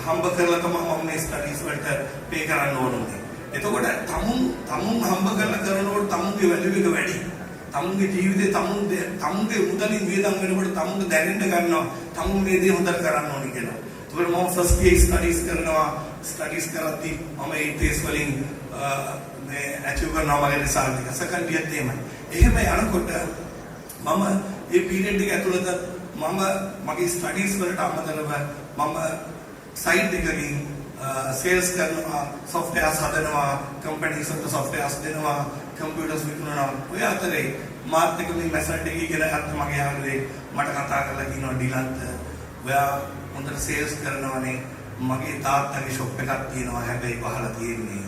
හම්බ කරලා තමයි මම මේ ස්ටඩීස් වලට පේ කරන්න ඕනේ. එතකොට තමුන් හම්බ කරලා කරනකොට තමුන්ගේ වැලියු එක වැඩි. තමුන්ගේ ජීවිතේ තමුන්ගේ මුදලින් වියදම් වෙනකොට තමුන්ට දැනෙන්න ගන්නවා තමුන් මේ දේ හොඳට කරන්න ඕනේ කියලා. ඒකට මම ෆස්ට් ඉයර් ස්ටඩීස් කරනවා. ස්ටඩීස් කරද්දී මම ඒ ටෙස්ට් වලින් මේ අචීව් කරනවා මගේ රිසල්ට් එක. සෙකන්ඩ් ඉයර් තේමයි. එහෙම යනකොට මම මේ පීරියඩ් එක ඇතුළත මගේ ස්ටඩීස් වලට අමතරව මම සයිට් එකකින් සේල්ස් කරනවා, softwares හදනවා, companies වලට softwares දෙනවා, computers විකුණනවා. ඔය අතරේ මාත් එක්ක මේ මැසට් එකේ කියලා අත් මගේ යාළුවෙක් මට කතා කරලා කියනවා ඩිලන්ත් ඔයා හොඳට සේල්ස් කරනවානේ. මගේ තාත්තගේ ෂොප් එකක් තියෙනවා හැබැයි වහලා තියෙන්නේ.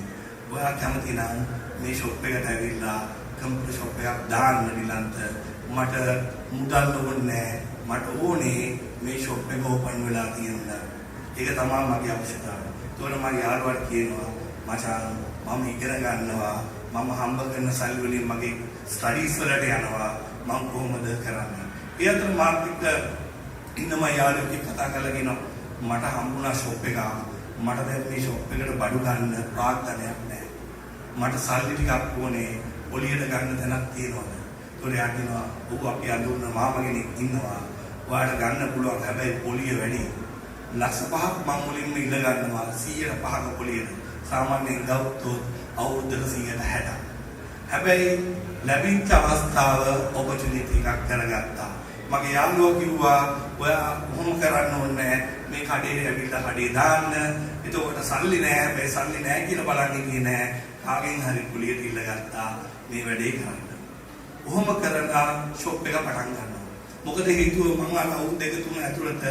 ඔයා කැමති නම් මේ ෂොප් එකට ඇවිල්ලා කම්පියුටර් ෂොප් එකක් දාන්න ඩිලන්ත්. මට මුදල් ඕනේ මට ඕනේ මේ ෂොප් එක ඕපන් වෙලා තියෙන්න. ඒක තමයි මගේ අවශ්‍යතාවය. ඒතකොට මගේ යාළුවාට කියනවා මචං මම ඉගෙන ගන්නවා මම හම්බ කරන සල්ලි වලින් මගේ ස්ටඩීස් වලට යනවා මම කොහොමද කරන්නේ? ඒ අතර මාත් එක්ක ඉන්න මම යාළුවෙක් කතා කරලා කියනවා මට හම්බුණා ෂොප් එකක්. මට දැන් මේ ෂොප් එකට බඩු ගන්න ප්‍රාර්ථනයක් නැහැ. මට සල්ලි ටිකක් ඕනේ ඔලියට ගන්න තැනක් තියෙනවද? ඒතකොට යා කියනවා ඔව් අපි අඳුරන මාම කෙනෙක් ඉන්නවා. ඔයාලට ගන්න පුළුවන් හැබැයි පොලිය වැඩි. ලක්ෂ 5ක් මම මුලින්ම ඉල්ල ගන්නවා 100%ක පොලියට. සාමාන්‍යයෙන් ගවුත්තොත් අවුරුද්දක 160. හැබැයි ලැබිච්ච අවස්ථාව ඔපචුනිටි එකක් කරගත්තා. මගේ යාළුවා කිව්වා ඔයා කොහොම කරන්න ඕනේ මේ කඩේ ඇවිල්ලා කඩේ දාන්න. එතකොට සල්ලි නෑ හැබැයි සල්ලි නෑ කියලා බලන්නේ කියේ නෑ. කාගෙන් හරි කුලියට ඉල්ල ගත්තා මේ වැඩේ කරන්න. කොහොම කරලා ෂොප් එක පටන් ගන්නවා. මොකද හේතුව මම අවුරුදු 2-3 ඇතුළත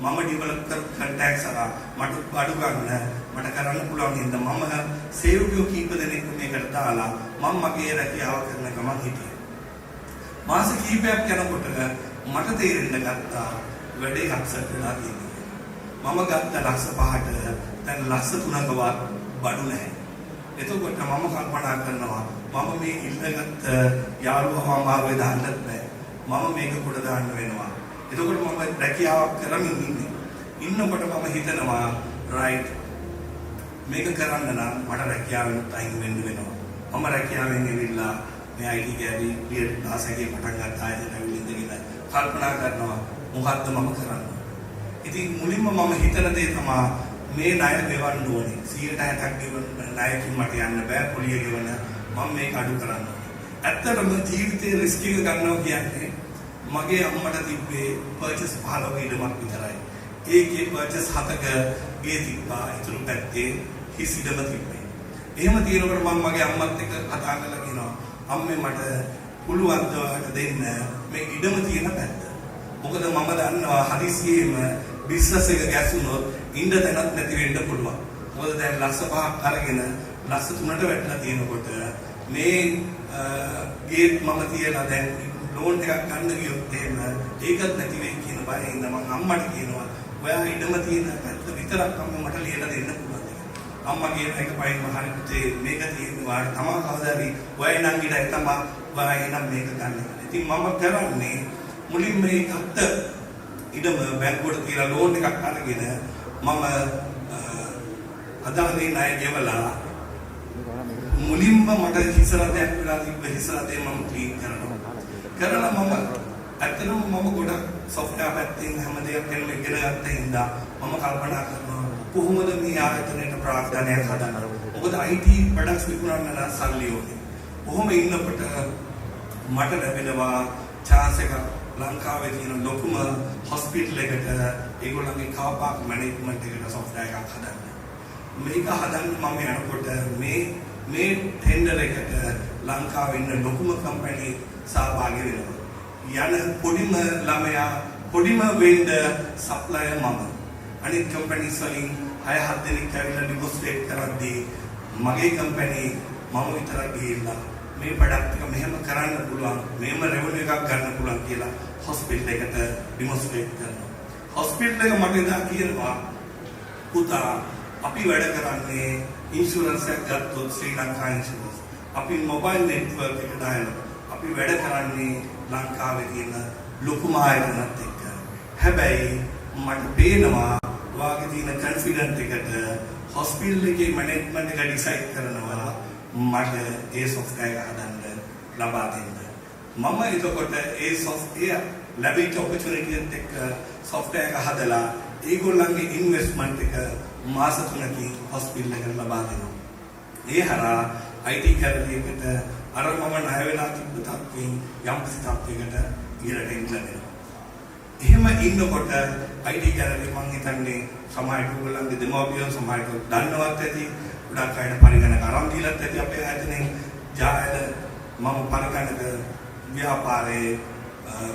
මම ඩෙවලොප් කර කන්ටැක්ට්ස් අරන් මට අඩු ගන්න මට කරන්න පුළුවන් හින්දා මම සේවකයෝ කීප දෙනෙක් මේකට දාලා මම මගේ රැකියාව කරන ගමන් හිටියේ. මාස කීපයක් යනකොට මට තේරෙන්න ගත්තා වැඩේ අක්සර් වෙලා තියෙනවා. මම ගත්ත ලක්ෂ 5ට දැන් ලක්ෂ 3කවත් බඩු නැහැ. එතකොට මම කල්පනා කරනවා මම මේ ඉල්ලගත්ත යාළුවා මාරුවේ දාන්නත් බෑ. මම මේක කොට දාන්න වෙනවා. එතකොට මම රැකියාවක් කරමින් ඉන්නේ. ඉන්නකොට මම හිතනවා රයිට් මේක කරන්න නම් මට රැකියාවෙන් අයින් වෙන්න වෙනවා. මම රැකියාවෙන් ඇවිල්ලා මේ IT කැරි පියර් ක්ලාස් එකේ පටන් ගත්ත ආයතනවල ඉඳගෙන කල්පනා කරනවා මොකද්ද මම කරන්නේ. ඉතින් මුලින්ම මම හිතන දේ තමයි මේ ණය ගෙවන්න ඕනේ. 160ක් ගෙවන්න ණයකින් මට යන්න බෑ පොලිය ගෙවන්න. මම මේක අඩු කරන්න ඕනේ. ඇත්තටම ජීවිතේ රිස්ක් එක ගන්නවා කියන්නේ මගේ අම්මට තිබ්බේ පර්චේස් 15 ඉඩමක් විතරයි. ඒකේ පර්චේස් 7ක ගේ තිබ්බා. ඊටු පැත්තේ හිස් ඉඩම තිබ්බේ. එහෙම තියෙනකොට මම මගේ අම්මත් එක්ක කතා කරලා කියනවා අම්මේ මට පුළුවන් ද දෙන්න මේ ඉඩම තියෙන පැත්ත. මොකද මම දන්නවා හදිසියෙම බිස්නස් එක ගැස්සුනොත් ඉන්න තැනක් නැති වෙන්න පුළුවන්. මොකද දැන් ලක්ෂ 5ක් අරගෙන ලක්ෂ 3ට වැටලා තියෙනකොට මේ ගේට් මම තියලා දැන් ලෝන් එකක් ගන්න ගියොත් එහෙම ඒකත් නැති වෙයි කියන බයෙන් මම අම්මට කියනවා ඔයා ඉඩම තියෙන පැත්ත විතරක් අම්ම මට ලියලා දෙන්න පුළුවන්ද කියලා. අම්මා කියන එක පයින් මහරි පුතේ මේක තියෙන්නේ වාට තමා කවදාරි ඔයා නම් ඉඩ තමයි ඔයා එනම් මේක ගන්න. ඉතින් මම කරන්නේ මුලින්ම මේ ගත්ත ඉඩම බැංකුවට තියලා ලෝන් එකක් අරගෙන මම අදාළේ ණය ගෙවලා මුලින්ම මට හිසරදයක් වෙලා තිබ්බ හිසරදේ මම ක්ලීන් කරලා මම ඇත්තටම මම ගොඩක් software පැත්තෙන් හැම දෙයක් ගැන ඉගෙන ගත්ත හින්දා මම කල්පනා කරනවා කොහොමද මේ ආයතනයට ප්‍රාග්ධනයක් හදන්න. මොකද IT products විකුණන්න නම් සල්ලි ඕනේ. කොහොම ඉන්නකොට මට ලැබෙනවා chance එකක් ලංකාවේ තියෙන ලොකුම hospital එකට ඒගොල්ලන්ගේ car park management එකට software එකක් හදන්න. මේක හදන්න මම යනකොට මේ ටෙන්ඩර් එකට ලංකාවේ ඉන්න ලොකුම කම්පැනි සහභාගී වෙනවා. යන පොඩිම ළමයා පොඩිම වෙන්ඩර් සප්ලයර් මම. අනිත් කම්පැනිස් වලින් 6-7 දෙනෙක් ඇවිල්ලා නෙගොෂියේට් කරද්දී මගේ කම්පැනි මම විතරක් ගිහිල්ලා මේ ප්‍රොඩක්ට් එක මෙහෙම කරන්න පුළුවන් මෙහෙම රෙවෙනියු එකක් ගන්න පුළුවන් කියලා හොස්පිටල් එකට ඩෙමොන්ස්ට්‍රේට් කරනවා. හොස්පිටල් එක මට ඉඳලා කියනවා පුතා අපි වැඩ කරන්නේ ඉන්ෂුරන්ස් එකක් ගත්තොත් ශ්‍රී ලංකා ඉන්ෂුරන්ස්. අපි මොබයිල් නෙට්වර්ක් එක දානවා. අපි වැඩ කරන්නේ ලංකාවේ තියෙන ලොකුම ආයතනත් එක්ක. හැබැයි මට පේනවා වාගේ තියෙන කන්ෆිඩන්ට් එකට හොස්පිටල් එකේ මැනේජ්මන්ට් එක ඩිසයිඩ් කරනවා මට ඒ සොෆ්ට්වෙයාර් එක හදන්න ලබා දෙන්න. මම එතකොට ඒ සොෆ්ට්වෙයාර් ලැබිච්ච ඔපචුනිටි එක සොෆ්ට්වෙයාර් එක හදලා ඒගොල්ලන්ගේ ඉන්වෙස්ට්මන්ට් එක මාස 3කින් හොස්පිටල් එකට ලබා දෙනවා. ඒ හරහා IT කැරියරයකට අර මම ණය වෙලා තිබ්බ තත්ත්වයෙන් යම් කිසි තත්ත්වයකට ඉහළට එන්න වෙනවා. එහෙම ඉන්නකොට IT කැරියරේ මම හිතන්නේ සමාජයට ඔයගොල්ලන්ගේ දෙමව්පියන් සමාජයට දන්නවත් ඇති ගොඩක් අයට පරිගණක අරන් දීලත් ඇති අපේ ආයතනයේ ජායල මම පරිගණක ව්‍යාපාරයේ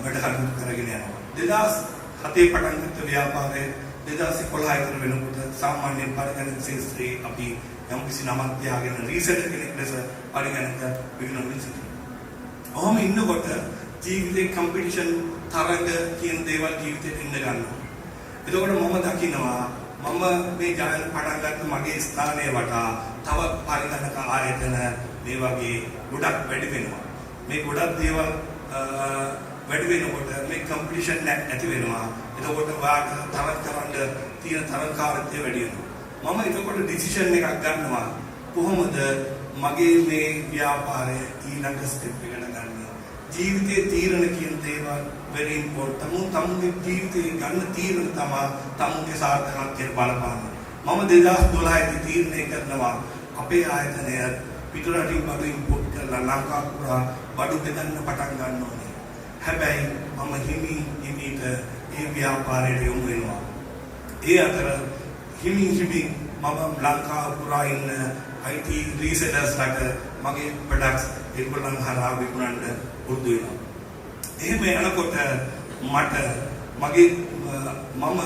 වැඩ කටයුතු කරගෙන යනවා. 2007 පටන් ගත්ත ව්‍යාපාරයේ 2011 ඉතර වෙනකොට සාමාන්‍ය පරිගණක ශාස්ත්‍රයේ අපි යම් කිසි නමක් තියාගෙන රීසර්ච් කෙනෙක් ලෙස පරිගණක විකුණන සිටිනවා. ඔහොම ඉන්නකොට ජීවිතේ කම්පිටිෂන් තරඟ කියන දේවල් ජීවිතේට ඉන්න ගන්නවා. එතකොට මම දකිනවා මම මේ ජායන පටන් ගත්ත මගේ ස්ථානයේ වටා තව පරිගණක ආයතන මේ වගේ ගොඩක් වැඩි වෙනවා. මේ ගොඩක් දේවල් වැඩි වෙනකොට මේ කම්පිටිෂන් ඇති වෙනවා. එතකොට වාට තරඟ කරන්න තියෙන තරඟකාරීත්වය වැඩි වෙනවා. මම එතකොට ඩිසිෂන් එකක් ගන්නවා කොහොමද මගේ මේ ව්‍යාපාරය ඊළඟ ස්ටෙප් එකට ගන්නේ. ජීවිතයේ තීරණ කියන දේවල් very important. තමුන්ගේ ජීවිතේ ගන්න තීරණ තමයි තමුන්ගේ සාර්ථකත්වයට බලපාන්නේ. මම 2012 දී තීරණය කරනවා අපේ ආයතනය පිටරටින් බඩු ඉම්පෝට් කරලා ලංකාව පුරා බඩු බෙදන්න පටන් ගන්න ඕනේ. හැබැයි මම හිමීට ඒ ව්‍යාපාරයට යොමු වෙනවා. ඒ අතර හිමින් මම ලංකාව පුරා ඉන්න IT රීසෙලර්ස්ලාට මගේ ප්‍රොඩක්ට්ස් ඒගොල්ලන් හරහා විකුණන්න පුරුදු වෙනවා. එහෙම යනකොට මට මගේ මම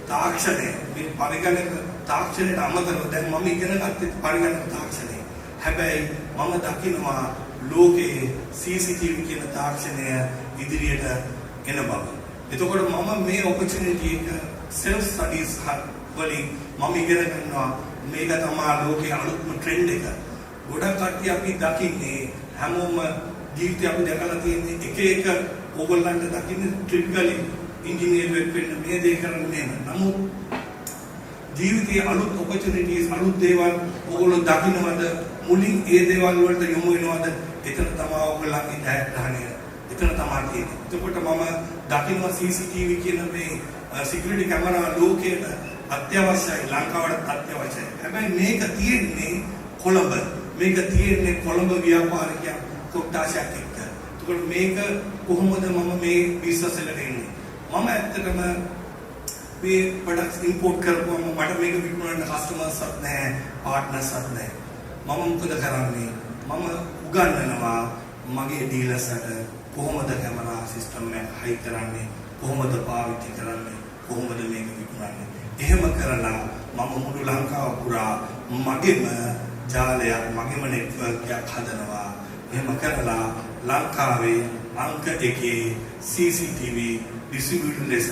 තාක්ෂණය මේ පරිගණක තාක්ෂණයට අමතරව දැන් මම ඉගෙන ගත්තේ පරිගණක තාක්ෂණය. හැබැයි මම දකිනවා ලෝකයේ CCTV කියන තාක්ෂණය ඉදිරියට එන බව. එතකොට මම මේ ඔපචුනිටි එක self studies වලින් මම ඉගෙන ගන්නවා මේක තමයි ලෝකයේ අලුත්ම ට්‍රෙන්ඩ් එක. ගොඩක් කට්ටිය අපි දකින්නේ හැමෝම ජීවිතය අපි දැකලා තියෙන්නේ එක එක ඕගොල්ලන්ට දකින්නේ ටිපිකලි ඉංජිනේරුවෙක් වෙන්න මේ දේ කරන්නේ නෑ. නමුත් ජීවිතයේ අලුත් ඔපචුනිටිස් අලුත් දේවල් ඕගොල්ලෝ දකින්නවද මුලින් ඒ දේවල් වලට යොමු වෙනවද එතන තමයි ඕගොල්ලන්ගේ ජයග්‍රහණය එතන තමයි තියෙන්නේ. එතකොට මම දකින්නවා CCTV කියන මේ සිකියුරිටි කැමරා ලෝකයට අත්‍යවශ්‍යයි ලංකාවට අත්‍යවශ්‍යයි. හැබැයි මේක තියෙන්නේ කොළඹ. මේක තියෙන්නේ කොළඹ ව්‍යාපාරිකයන් කොට්ටාශයක් එක්ක. ඒකෝ මේක කොහොමද මම මේ බිස්නස් එකට එන්නේ? මම ඇත්තටම මේ ප්‍රොඩක්ට්ස් ඉම්පෝට් කරපුවම මට මේක විකුණන්න කස්ටමර්ස්වත් නැහැ, පාර්ට්නර්ස්වත් නැහැ. මම මොකද කරන්නේ? මම උගන්වනවා මගේ ඩීලර්ස්ට කොහොමද කැමරා සිස්ටම් එක හයි කරන්නේ, කොහොමද පාවිච්චි කරන්නේ, කොහොමද මේක විකුණන්නේ. එහෙම කරලා මම මුළු ලංකාව පුරා මගේම ජාලයක් මගේම නෙට්වර්ක් එකක් හදනවා. එහෙම කරලා ලංකාවේ අංක 1 CCTV ඩිස්ට්‍රිබියුටර් ලෙස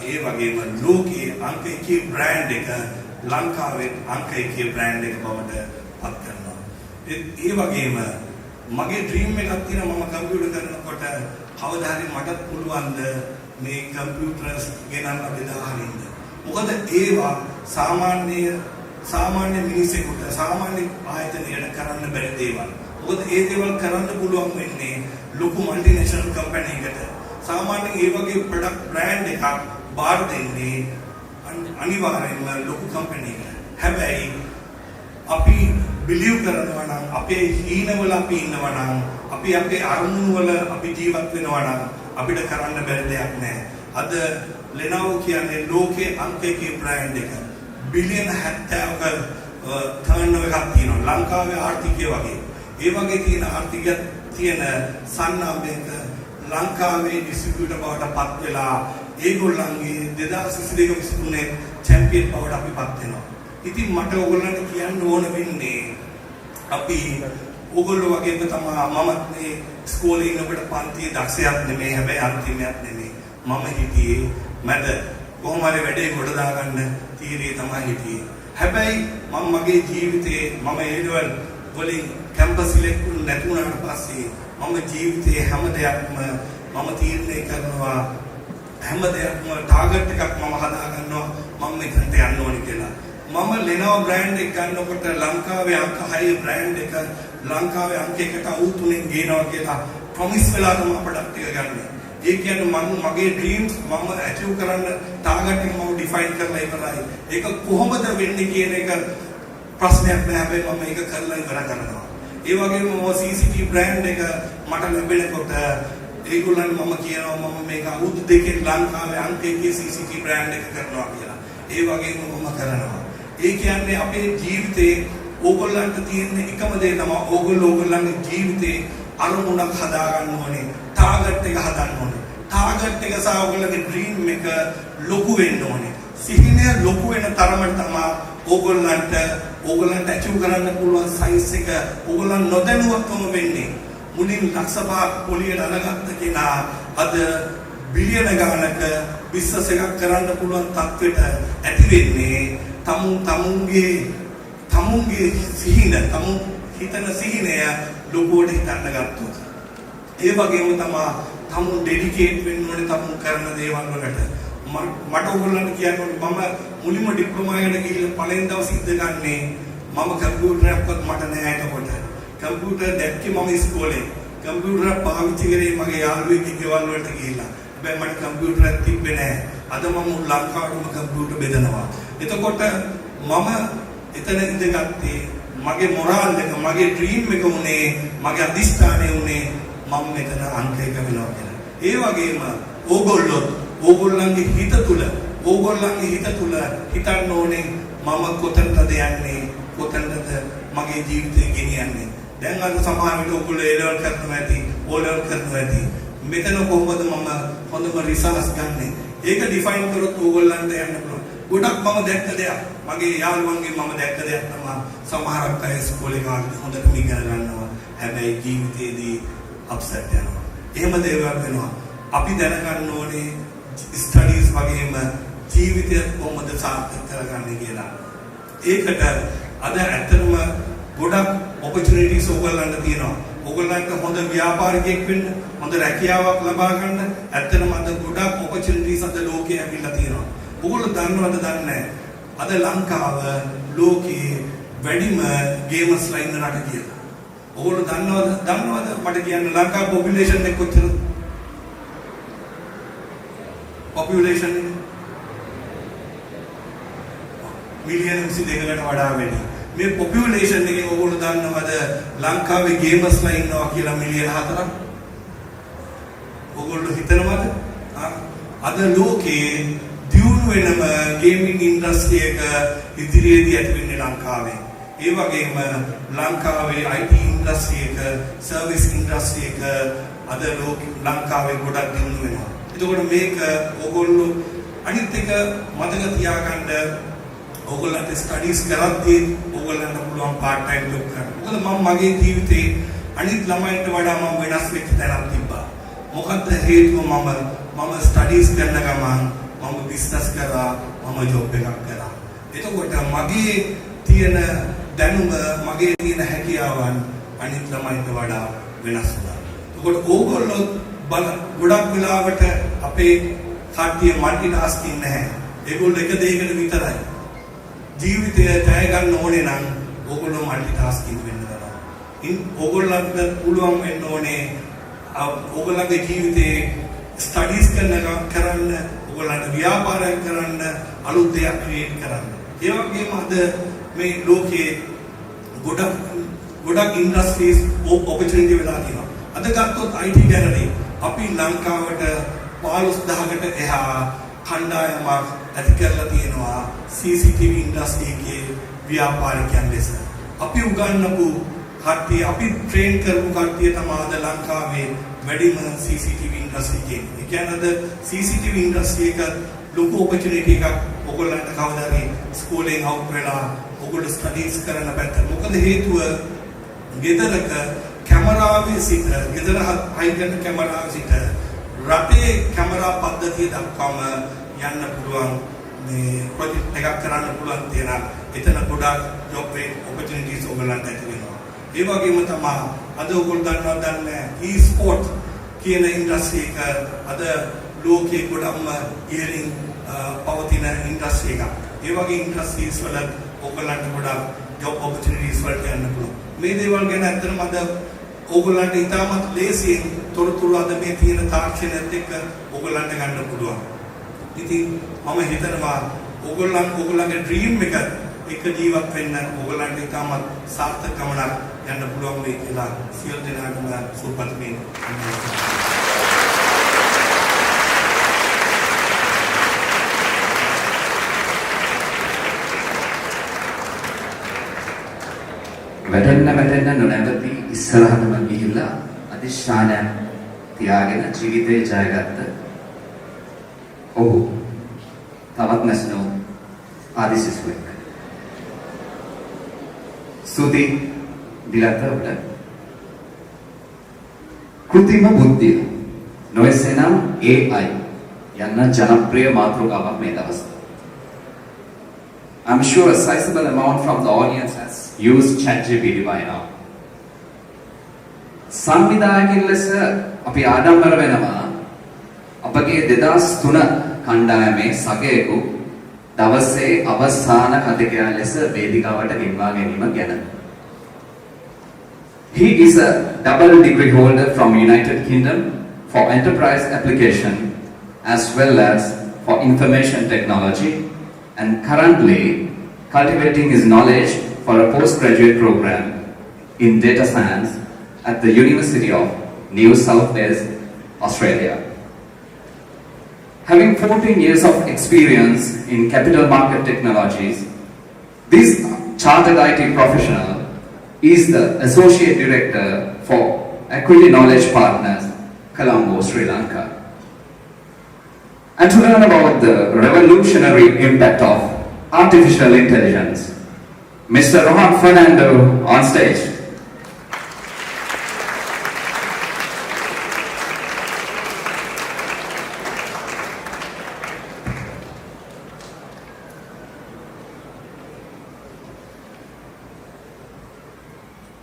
ඒ වගේම ලෝකයේ අංක 1 බ්‍රෑන්ඩ් එක ලංකාවේ අංක 1 බ්‍රෑන්ඩ් එක බවට පත් කරනවා. ඒ වගේම මගේ ඩ්‍රීම් එකක් තියෙනවා මම කම්පියුටර් කරනකොට කවදා හරි මටත් පුළුවන්ද මේ කම්පියුටර්ස් ගෙනල්ලා බෙදා හරින්න. මොකද ඒවා සාමාන්‍ය මිනිසෙකුට සාමාන්‍ය ආයතනයකට කරන්න බැරි දේවල්. මොකද ඒ දේවල් කරන්න පුළුවන් වෙන්නේ ලොකු මල්ටිනේෂනල් කම්පැනි එකකට. සාමාන්‍යයෙන් ඒ වගේ ප්‍රොඩක්ට් බ්‍රෑන්ඩ් එකක් බාර දෙන්නේ අනිවාර්යයෙන්ම ලොකු කම්පැනි එකකට. හැබැයි අපි බිලිව් කරනවා නම් අපේ හීනවල අපි ඉන්නවා නම් අපි අපේ අරමුණු වල අපි ජීවත් වෙනවා නම් අපිට කරන්න බැරි දෙයක් නැහැ. අද Lenovo කියන්නේ ලෝකයේ අංක 1 බ්‍රෑන්ඩ් එක. බිලියන 70ක ටර්න්ಓවර් එකක් තියෙනවා. ලංකාවේ ආර්ථිකය වගේ. ඒ වගේ තියෙන ආර්ථිකයක් තියෙන සන්නාමයක ලංකාවේ ඩිස්ට්‍රිබියුටර් බවට පත් වෙලා ඒගොල්ලන්ගේ 2022 චැම්පියන් බවට අපි පත් වෙනවා. ඉතින් මට ඕගොල්ලන්ට කියන්න ඕන වෙන්නේ අපි ඕගොල්ලෝ වගේම තමයි මමත් මේ ඉස්කෝලේ ඉන්නකොට පන්තියේ දක්ෂයක් නෙමෙයි හැබැයි අන්තිමයක් නෙමෙයි. මම හිටියේ මැද කොහොම හරි වැඩේ කොට දාගන්න තීරේ තමයි හිටියේ. හැබැයි මම මගේ ජීවිතේ මම ඒලෙවල් වලින් කැම්පස් සිලෙක්ට් නැතුණාට පස්සේ මම ජීවිතේ හැම දෙයක්ම මම තීරණය කරනවා හැම දෙයක්ම ටාගට් එකක් මම හදා ගන්නවා මම මෙතනට යන්න ඕනේ කියලා. මම Lenovo brand එක ගන්නකොට ලංකාවේ අංක 6 brand එක ලංකාවේ අංක 1ට අවුත් 3න් ගේනවා කියලා promise වෙලා තමයි product එක ගන්නෙ. ඒ කියන්නේ මම මගේ dreams මම achieve කරන්න target එක මම define කරලා ඉවරයි. ඒක කොහොමද වෙන්නේ කියන එක ප්‍රශ්නයක් නෑ. හැබැයි මම මේක කරලා ඉවර කරනවා. ඒ වගේම මම CCTV brand එක මට ලැබෙනකොට ඒගොල්ලන් මම කියනවා මම මේක අවුරුදු දෙකෙන් ලංකාවේ අංක 1 CCTV brand එක කරනවා කියලා. ඒ වගේම මම කරනවා. ඒ කියන්නේ අපේ ජීවිතේ ඕගොල්ලන්ට තියෙන එකම දේ තමයි ඕගොල්ලන්ගේ ජීවිතේ අරමුණක් හදා ගන්න ඕනේ. ටාගට් එක හදන්න ඕනේ. ටාගට් එක සහ ඕගොල්ලන්ගේ ඩ්‍රීම් එක ලොකු වෙන්න ඕනේ. සිහිනය ලොකු වෙන තරමට තමයි ඕගොල්ලන්ට අචීව් කරන්න පුළුවන් සයිස් එක ඕගොල්ලන් නොදැනුවත්වම වෙන්නේ. මුලින් ලක්ෂ 5ක් පොලියට අරගත්ත කෙනා අද බිලියන ගණනක බිස්නස් එකක් කරන්න පුළුවන් තත්ත්වයට ඇති වෙන්නේ තමුන්ගේ සිහින හිතන සිහිනය ලොකුවට හිතන්න ගත්තොත්. ඒ වගේම තමයි තමුන් ඩෙඩිකේට් වෙන්න ඕනේ තමුන් කරන දේවල් වලට. මට ඕගොල්ලන්ට කියන්නේ මම මුලින්ම ඩිප්ලෝමා එකට ගිහිල්ලා පළවෙනි දවසේ ඉඳගන්නේ මම කම්පියුටර් එකක්වත් මට නෑ එතකොට. කම්පියුටර් දැක්කේ මම ඉස්කෝලේ. කම්පියුටර් පාවිච්චි කරේ මගේ යාළුවෙක්ගේ ගෙවල් වලට ගිහිල්ලා. හැබැයි මට කම්පියුටරයක් තිබ්බේ නෑ. අද මම ලංකාවේම කම්පියුටර් බෙදනවා. එතකොට මම එතන ඉඳගත්තේ මගේ මොරාල් එක මගේ ඩ්‍රීම් එක උනේ මගේ අදිස්ථානය උනේ මම මෙතන අංක 1 වෙනවා කියලා. ඒ වගේම ඕගොල්ලන්ගේ හිත තුල හිතන්න ඕනේ මම කොතනද යන්නේ කොතනද මගේ ජීවිතය ගෙනියන්නේ. දැන් අද සමහර විට ඔයගොල්ලෝ A level කරනවා ඇති O level කරනවා ඇති. මෙතන කොහොමද මම හොඳම රිසර්ච් ගන්නෙ? ඒක ඩිෆයින් කරොත් ඕගොල්ලන්ට යන්න පුළුවන්. ගොඩක් මම දැක්ක දෙයක් මගේ යාළුවන්ගේ මම දැක්ක දෙයක් තමයි සමහරක් අය ඉස්කෝලේ කාලේ හොඳටම ඉගෙන ගන්නවා. හැබැයි ජීවිතේදී අප්සෙට් යනවා. එහෙම දේවල් වෙනවා. අපි දැනගන්න ඕනේ ස්ටඩීස් වගේම ජීවිතය කොහොමද සාර්ථක කරගන්නේ කියලා. ඒකට අද ඇත්තටම ගොඩක් ඔපචුනිටිස් ඕගොල්ලන්ට තියෙනවා. ඕගොල්ලන්ට හොඳ ව්‍යාපාරිකයෙක් වෙන්න, හොඳ රැකියාවක් ලබා ගන්න ඇත්තටම අද ගොඩක් ඔපචුනිටිස් අද ලෝකේ ඇවිල්ලා තියෙනවා. ඕගොල්ලෝ දන්නවද දන්නේ නැහැ. අද ලංකාව ලෝකේ වැඩිම ගේමර්ස්ලා ඉන්න රට කියලා. ඕගොල්ලෝ දන්නවද මට කියන්න ලංකාවේ පොපියුලේෂන් එක කොච්චරද? population මිලියන 22කට වඩා වැඩි. මේ population එකේ ඕගොල්ලෝ දන්නවද ලංකාවේ ගේමර්ස්ලා ඉන්නවා කියලා මිලියන 4ක්? ඕගොල්ලෝ හිතනවද? අද ලෝකේ දියුණු වෙනම ගේමින් ඉන්ඩස්ට්‍රි එක ඉදිරියේදී ඇති වෙන්නේ ලංකාවේ. ඒ වගේම ලංකාවේ IT ඉන්ඩස්ට්‍රි එක, සර්විස් ඉන්ඩස්ට්‍රි එක අද ලංකාවේ ගොඩක් දියුණු වෙනවා. එතකොට මේක ඕගොල්ලෝ අනිත් එක මතක තියාගන්න ඕගොල්ලන්ට ස්ටඩීස් කරද්දී ඕගොල්ලන්ට පුළුවන් පාර්ට් ටයිම් ජොබ් කරන්න. මොකද මම මගේ ජීවිතේ අනිත් ළමයින්ට වඩා මම වෙනස් වෙච්ච තැනක් තිබ්බා. මොකද්ද හේතුව මම ස්ටඩීස් කරන ගමන් මම බිස්නස් කරා මම ජොබ් එකක් කරා. එතකොට මගේ තියෙන දැනුම මගේ තියෙන හැකියාවන් අනිත් ළමයින්ට වඩා වෙනස් වුණා. එතකොට ඕගොල්ලෝ ගොඩක් වෙලාවට අපේ කට්ටිය මල්ටි ටාස්කින් නැහැ. ඒගොල්ලෝ එක දෙයකට විතරයි. ජීවිතය ජය ගන්න ඕනේ නම් ඕගොල්ලෝ මල්ටි ටාස්කින් වෙන්න ඕන. ඕගොල්ලන්ට පුළුවන් වෙන්න ඕනේ ඕගොල්ලන්ගේ ජීවිතේ ස්ටඩීස් කරන්න, ඕගොල්ලන්ට ව්‍යාපාරයක් කරන්න, අලුත් දෙයක් ක්‍රියේට් කරන්න. ඒ වගේම අද මේ ලෝකයේ ගොඩක් ඉන්ඩස්ට්‍රීස් ඔපචුනිටි වෙලා තියෙනවා. අද ගත්තොත් IT ගැනදී අපි ලංකාවට 15000කට එහා කණ්ඩායමක් ඇති කරලා තියෙනවා CCTV ඉන්ඩස්ට්‍රි එකේ ව්‍යාපාරිකයන් ලෙස. අපි උගන්වපු කට්ටිය, අපි ට්‍රේන් කරපු කට්ටිය තමයි අද ලංකාවේ වැඩිම CCTV ඉන්ඩස්ට්‍රි එකේ. ඒ කියන්නේ අද CCTV ඉන්ඩස්ට්‍රි එක ලොකු ඔපචුනිටි එකක් ඔයගොල්ලන්ට කවදාරි ස්කෝලෙන් අවුට් වෙලා ඔයගොල්ලෝ ස්ටඩීස් කරන පැත්ත. මොකද හේතුව ගෙදරක කැමරාවේ සිට ගෙදර හයිකරන කැමරාවේ සිට රටේ කැමරා පද්ධතිය දක්වාම යන්න පුළුවන් මේ ප්‍රොජෙක්ට් එකක් කරන්න පුළුවන් තියෙන එතන ගොඩක් ජොබ් ඔපචුනිටිස් ඔයගොල්ලන්ට ඇති වෙනවා. ඒ වගේම තමයි අද ඔයගොල්ලෝ දන්නේ e-sport කියන ඉන්ඩස්ට්‍රි එක අද ලෝකයේ ගොඩක්ම ඉහළින් පවතින ඉන්ඩස්ට්‍රි එකක්. ඒ වගේ ඉන්ඩස්ට්‍රීස් වල ඕගොල්ලන්ට ගොඩක් ජොබ් ඔපචුනිටිස් වලට යන්න පුළුවන්. මේ දේවල් ගැන ඇත්තටම අද ඕගොල්ලන්ට ඉතාමත් ලේසියෙන් තොරතුරු අද මේ තියෙන තාක්ෂණයත් එක්ක ඕගොල්ලන්ට ගන්න පුළුවන්. ඉතින් මම හිතනවා ඕගොල්ලන්ගේ ඩ්‍රීම් එක ජීවත් වෙන්න ඕගොල්ලන්ට ඉතාමත් සාර්ථක ගමනක් යන්න පුළුවන් වෙයි කියලා සියලු දෙනාටම සුවපත් වෙන්න. වැටෙන්න නොනැවති ඉස්සරහටම ගිහිල්ලා අදිශානයක් තියාගෙන ජීවිතේ ජයගත්ත ඔහු තවත් නැසනෝ ආදිසිසුවෙක්. ස්තුති දිලතවට කෘතිම බුද්ධිය නොයසෙනම් AI යන්න ජනප්‍රිය මාතෘකාවක් මේ දවස්වල. I'm sure a sizable amount from the audience has used ChatGPT by now. සංවිධායකින් ලෙස අපි ආඩම්බර වෙනවා අපගේ 2003 කණ්ඩායමේ සගයෙකු දවසේ අවසාන කතිකයා ලෙස වේදිකාවට ගෙන්වා ගැනීම ගැන. He is a double degree holder from United Kingdom for enterprise application as well as for information technology and currently cultivating his knowledge for a postgraduate program in data science at the University of New South Wales, Australia. Having 14 years of experience in capital market technologies, this chartered IT professional is the Associate Director for Equity Knowledge Partners, Colombo, Sri Lanka. And to learn about the revolutionary impact of artificial intelligence, Mr. Rohan Fernando on stage.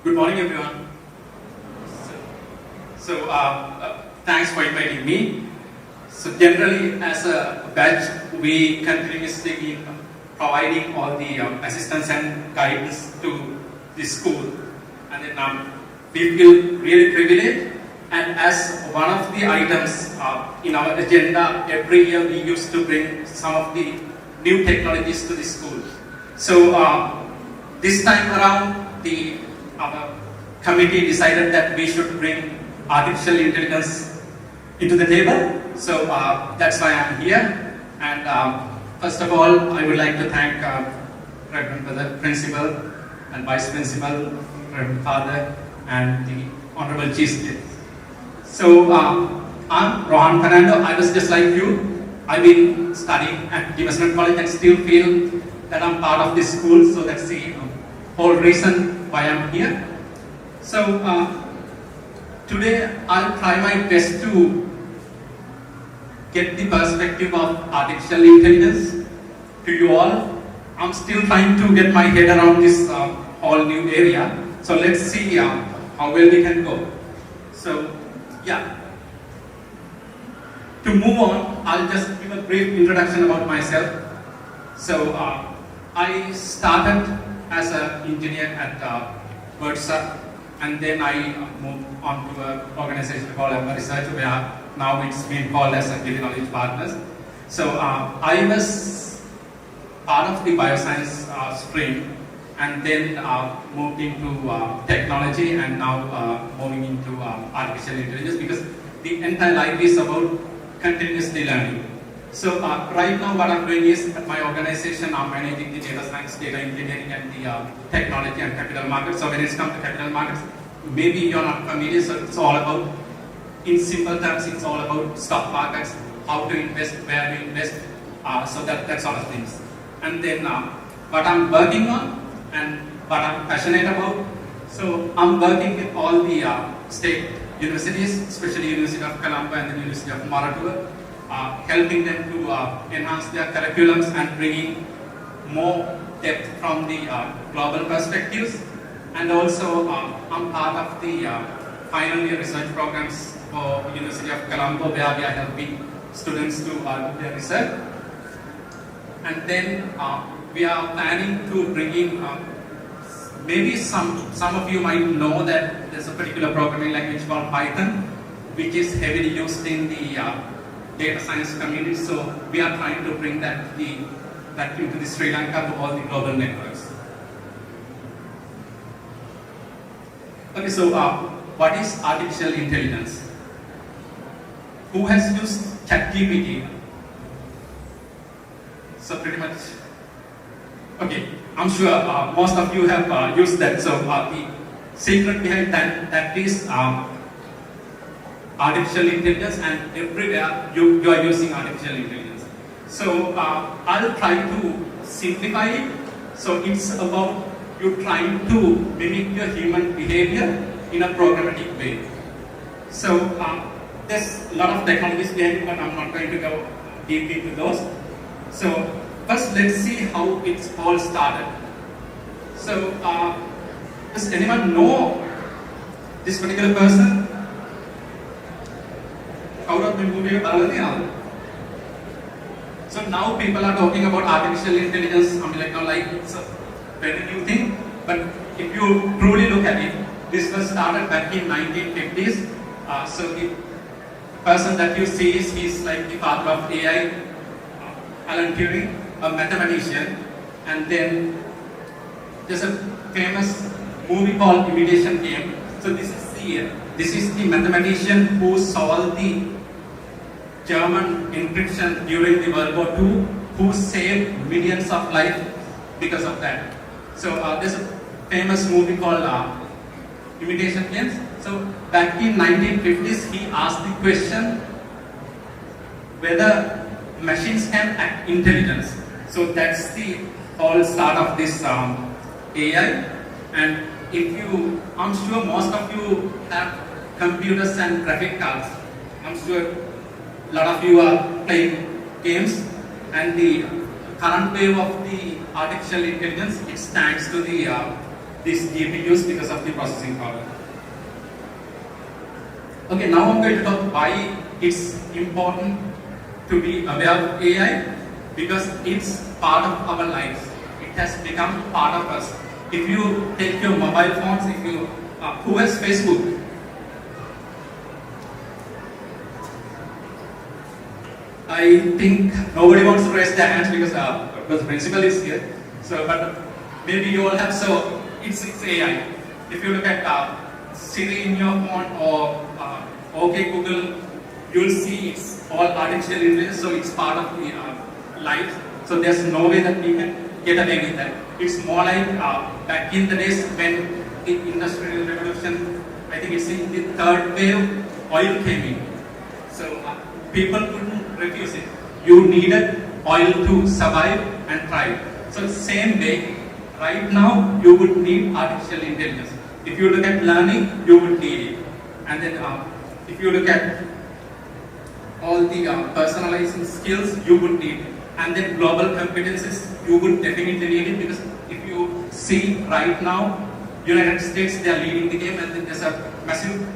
Good morning, everyone. Thanks for inviting me. So generally, as a batch, we continuously keep providing all the assistance and guidance to the school, and then we feel really privileged. And as one of the items in our agenda, every year we used to bring some of the new technologies to the school. So this time around, our committee decided that we should bring artificial intelligence into the table. So that's why I'm here. And first of all, I would like to thank the Principal and Vice Principal, Reverend Father, and the Honorable Chief. So I'm Rohan Fernando. I was just like you. I've been studying at DMC College and still feel that I'm part of this school. So that's the whole reason why I'm here. So today I'll try my best to get the perspective of artificial intelligence to you all. I'm still trying to get my head around this whole new area. So let's see how well we can go. So yeah. To move on, I'll just give a brief introduction about myself. So I started as an engineer at Versa, and then I moved on to an organization called Emma Research, where now it's been called as Equity Knowledge Partners. So I was part of the bioscience stream, and then moved into technology, and now moving into artificial intelligence, because the entire life is about continuously learning. So right now what I'm doing is, at my organization, I'm managing the data science, data engineering, and the technology and capital markets. So when it comes to capital markets, maybe you're not familiar, so it's all about, in simple terms, it's all about stock markets, how to invest, where to invest, so that sort of things. And then what I'm working on and what I'm passionate about, so I'm working with all the state universities, especially University of Colombo and the University of Maratua, helping them to enhance their curriculums and bringing more depth from the global perspectives. And also I'm part of the final year research programs for University of Colombo, where we are helping students to do their research. And then we are planning to bring in, maybe some of you might know that there's a particular programming language called Python, which is heavily used in the data science community. So we are trying to bring that into the Sri Lanka to all the global networks. Okay, so what is artificial intelligence? Who has used ChatGPT? So pretty much, okay, I'm sure most of you have used that. So the secret behind that is artificial intelligence, and everywhere you are using artificial intelligence. So I'll try to simplify it. So it's about you trying to mimic your human behavior in a programmatic way. So there's a lot of technologies behind it, but I'm not going to go deep into those. So first, let's see how it's all started. So does anyone know this particular person? So now people are talking about artificial intelligence. I mean, like it's a very new thing. But if you truly look at it, this was started back in 1950s. So the person that you see he's like the father of AI, Alan Turing, a mathematician. And then there's a famous movie called Imitation Game. So this is the mathematician who solved the German encryption during the World War II, who saved millions of lives because of that. So there's a famous movie called Imitation Games. So back in 1950s, he asked the question whether machines can act intelligence. So that's the whole start of this AI. And I'm sure most of you have computers and graphic cards. I'm sure a lot of you are playing games, and the current wave of the artificial intelligence, it stands to the these GPUs because of the processing power. Okay, now I'm going to talk why it's important to be aware of AI, because it's part of our lives. It has become part of us. If you take your mobile phones, who has Facebook? I think nobody wants to raise their hands because the principal is here. So, but maybe you all have. So it's AI. If you look at Siri in your phone or OK Google, you'll see it's all artificial intelligence. So it's part of the life. So there's no way that we can get away with that. It's more like back in the days when the industrial revolution, I think it's in the third wave, oil came in. So people couldn't refuse it. You needed oil to survive and thrive. So same way, right now you would need artificial intelligence. If you look at learning, you would need it. And then if you look at all the personalizing skills, you would need it. And then global competencies, you would definitely need it, because if you see right now, United States, they are leading the game, and then there's a massive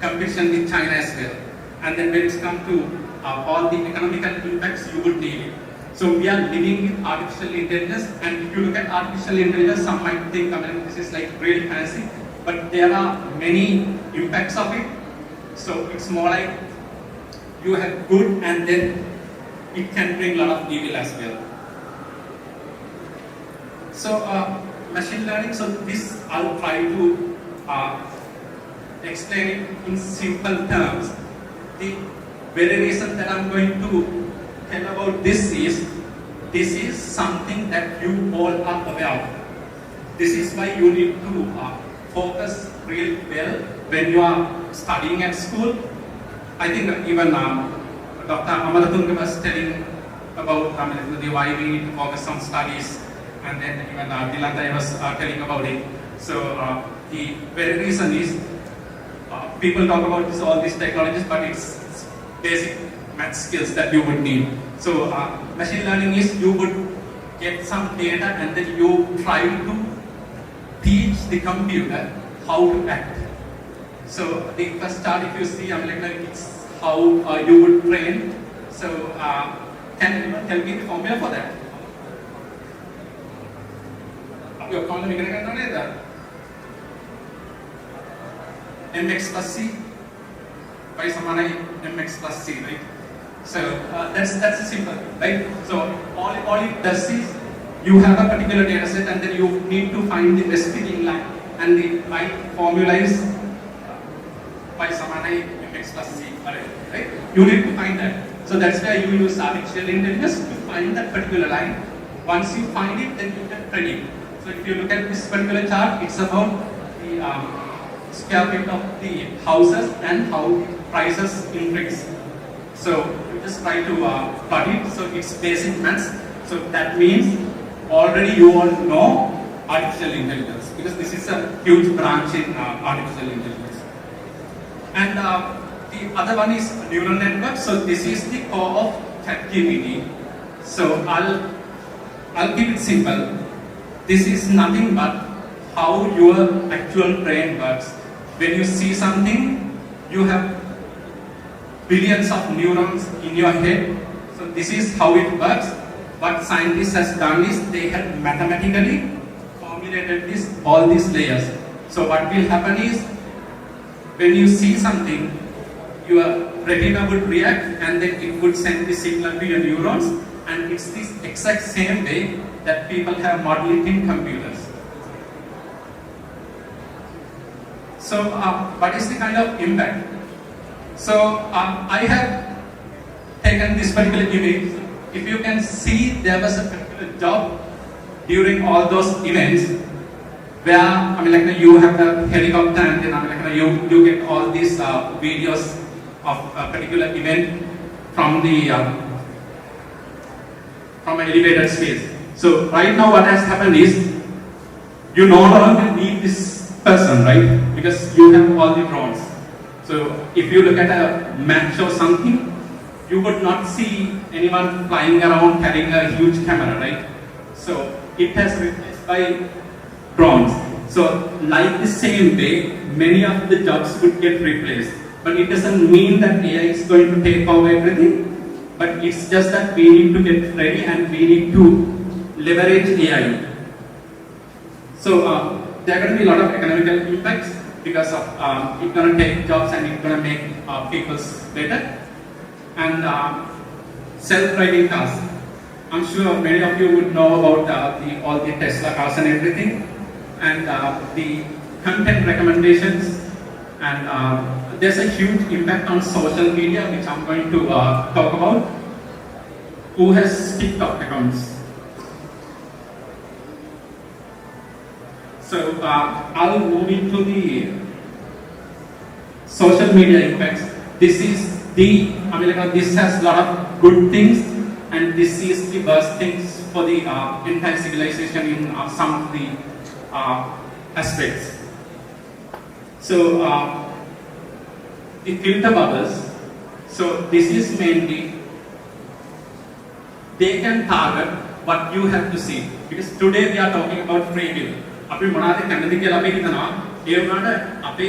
competition with China as well. And then when it comes to all the economical impacts, you would need it. So we are living with artificial intelligence, and if you look at artificial intelligence, some might think, I mean, this is like really fancy, but there are many impacts of it. So it's more like you have good, and then it can bring a lot of evil as well. So machine learning, so this I'll try to explain it in simple terms. The very reason that I'm going to tell about this is something that you all are aware of. This is why you need to focus real well when you are studying at school. I think even Dr. Amalatunga was telling about why we need to focus on studies, and then even Dilanda was telling about it. So the very reason is people talk about all these technologies, but it's basic math skills that you would need. So machine learning is you would get some data, and then you try to teach the computer how to act. So the first start, if you see, it's how you would train So can anyone tell me the formula for that? Your formula ඉගෙන ගන්න ඕනේ නේද? mx plus c y සමානයි mx plus c, right? So that's simple, right? So all it does is you have a particular data set and then you need to find the best fitting line, and the right formula is y samanai mx plus c, right? You need to find that. So that's why you use artificial intelligence to find that particular line. Once you find it, then you can predict. So if you look at this particular chart, it's about the square feet of the houses and how prices increase. So you just try to plot it. So it's basic maths. So that means already you all know artificial intelligence, because this is a huge branch in artificial intelligence. And the other one is neural network. So this is the core of ChatGPT. So I'll keep it simple. This is nothing but how your actual brain works. When you see something, you have billions of neurons in your head. So this is how it works. What scientists has done is they have mathematically formulated all these layers. So what will happen is, when you see something, your retina would react and then it would send the signal to your neurons, and it's this exact same way that people have modeled it in computers. So what is the kind of impact? So I have taken this particular image. If you can see, there was a particular job during all those events where you have the helicopter, and then you get all these videos of a particular event from the from an elevated space. So right now what has happened is, you no longer need this person, right? Because you have all the drones. So if you look at a match or something, you would not see anyone flying around carrying a huge camera, right? So it has replaced by drones. So like the same way, many of the jobs would get replaced. But it doesn't mean that AI is going to take over everything. But it's just that we need to get ready and we need to leverage AI. So there are going to be a lot of economical impacts, because of it's going to take jobs and it's going to make people better. And self-driving cars. I'm sure many of you would know about all the Tesla cars and everything, and the content recommendations, and there's a huge impact on social media, which I'm going to talk about. Who has TikTok accounts? So I'll move into the social media impacts. This is this has a lot of good things, and this is the worst things for the entire civilization in some of the aspects. So the filter bubbles. So this is mainly, they can target what you have to see, because today we are talking about free will. අපි මොනවාද කැමති කියලා අපි හිතනවා. ඒ වුණාට අපේ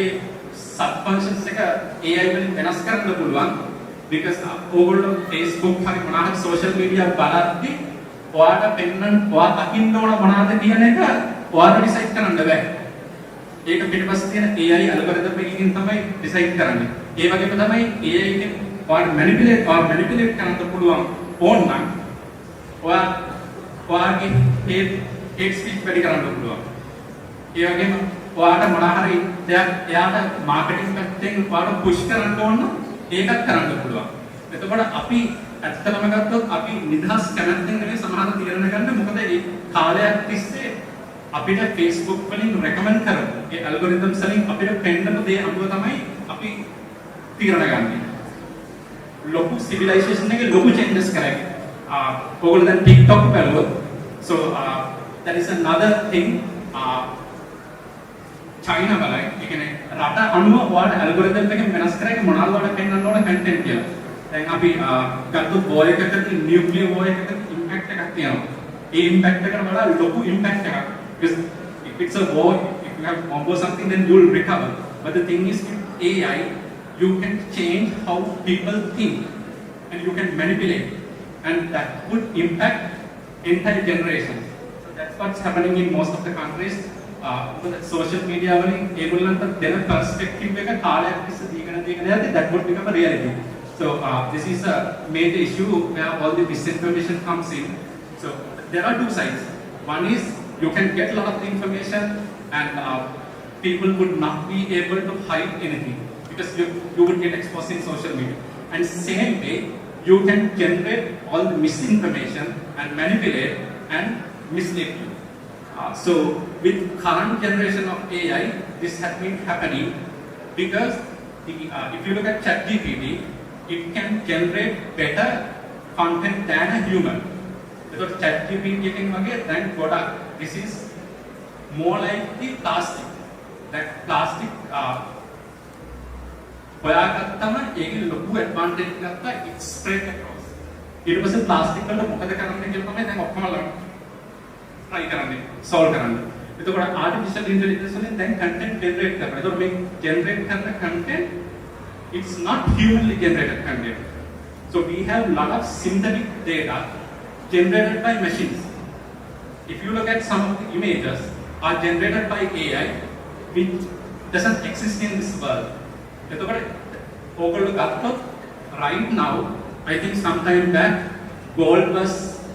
subconscious එක AI වලින් වෙනස් කරන්න පුළුවන්, because ඕගොල්ලෝ Facebook හරි මොනවාද social media බලද්දි ඔයාට පෙන්නන ඔයා දකින්න ඕන මොනවාද කියන එක ඔයාට decide කරන්න බෑ. ඒක පිටපස්සේ තියෙන AI algorithm එකකින් තමයි decide කරන්නේ. ඒ වගේම තමයි AI එකෙන් ඔයාට manipulate කරන්න පුළුවන් ඕන නම් ඔයාගේ hate speech වැඩි කරන්න පුළුවන්. ඒ වගේම ඔයාට මොනවා හරි දෙයක් එයාට මාකටිං පැත්තෙන් ඔයාට පුෂ් කරන්න ඕන නම් ඒකත් කරන්න පුළුවන්. එතකොට අපි ඇත්තටම ගත්තොත් අපි නිදහස් කැමැත්තෙන් නෙවෙයි සමහර තීරණ ගන්න. මොකද ඒ කාලයක් තිස්සේ අපිට Facebook වලින් රෙකමන්ඩ් කරපු ඒ ඇල්ගොරිතම්ස් වලින් අපිට පෙන්නන දේ අනුව තමයි අපි තීරණ ගන්නේ. ලොකු සිවිලයිසේෂන් එකේ ලොකු චේන්ජස් කරා. ඔයගොල්ලෝ දැන් TikTok බලුවොත්, so that is another thing. China බලයි. ඒ කියන්නේ රට අනුව ඔයාලට ඇල්ගොරිතම් එකෙන් වෙනස් කරගෙන මොනවාද ඔයාලට පෙන්වන්න ඕන කන්ටෙන්ට් කියලා. දැන් අපි ගත්තොත් බෝය එකකට නියුක්ලියර් බෝය එකකට ඉම්පැක්ට් එකක් තියෙනවා. ඒ ඉම්පැක්ට් එකට වඩා ලොකු ඉම්පැක්ට් එකක්. Because if it's a war, if you have bomb or something, then you will recover. But the thing is, with AI, you can change how people think. and you can manipulate, and that would impact entire generations. So that's what's happening in most of the countries. Because social media වලින් ඒගොල්ලන්ට දෙන perspective එක කාලයක් තිස්සේ දීගෙන යද්දී that would become a reality. So this is a major issue where all the misinformation comes in. So there are two sides. One is you can get a lot of information and people would not be able to hide anything because you would get exposed in social media. And same way, you can generate all the misinformation and manipulate and mislead you. So with current generation of AI, this has been happening because if you look at ChatGPT, it can generate better content than a human. Because ChatGPT can again then product. This is more like the plastic. That plastic හොයාගත්තම ඒකේ ලොකු advantage ගත්තා it spread across. ඊට පස්සේ plastic වල මොකද කරන්නේ කියලා තමයි දැන් ඔක්කොම try කරන්නේ solve කරන්නේ. එතකොට artificial intelligence වලින් දැන් content generate කරනවා. එතකොට මේ generate කරන content it's not humanly generated content. So we have a lot of synthetic data generated by machines. If you look at some of the images are generated by AI which doesn't exist in this world. එතකොට ඕගොල්ලෝ ගත්තොත් right now I think sometime back gold was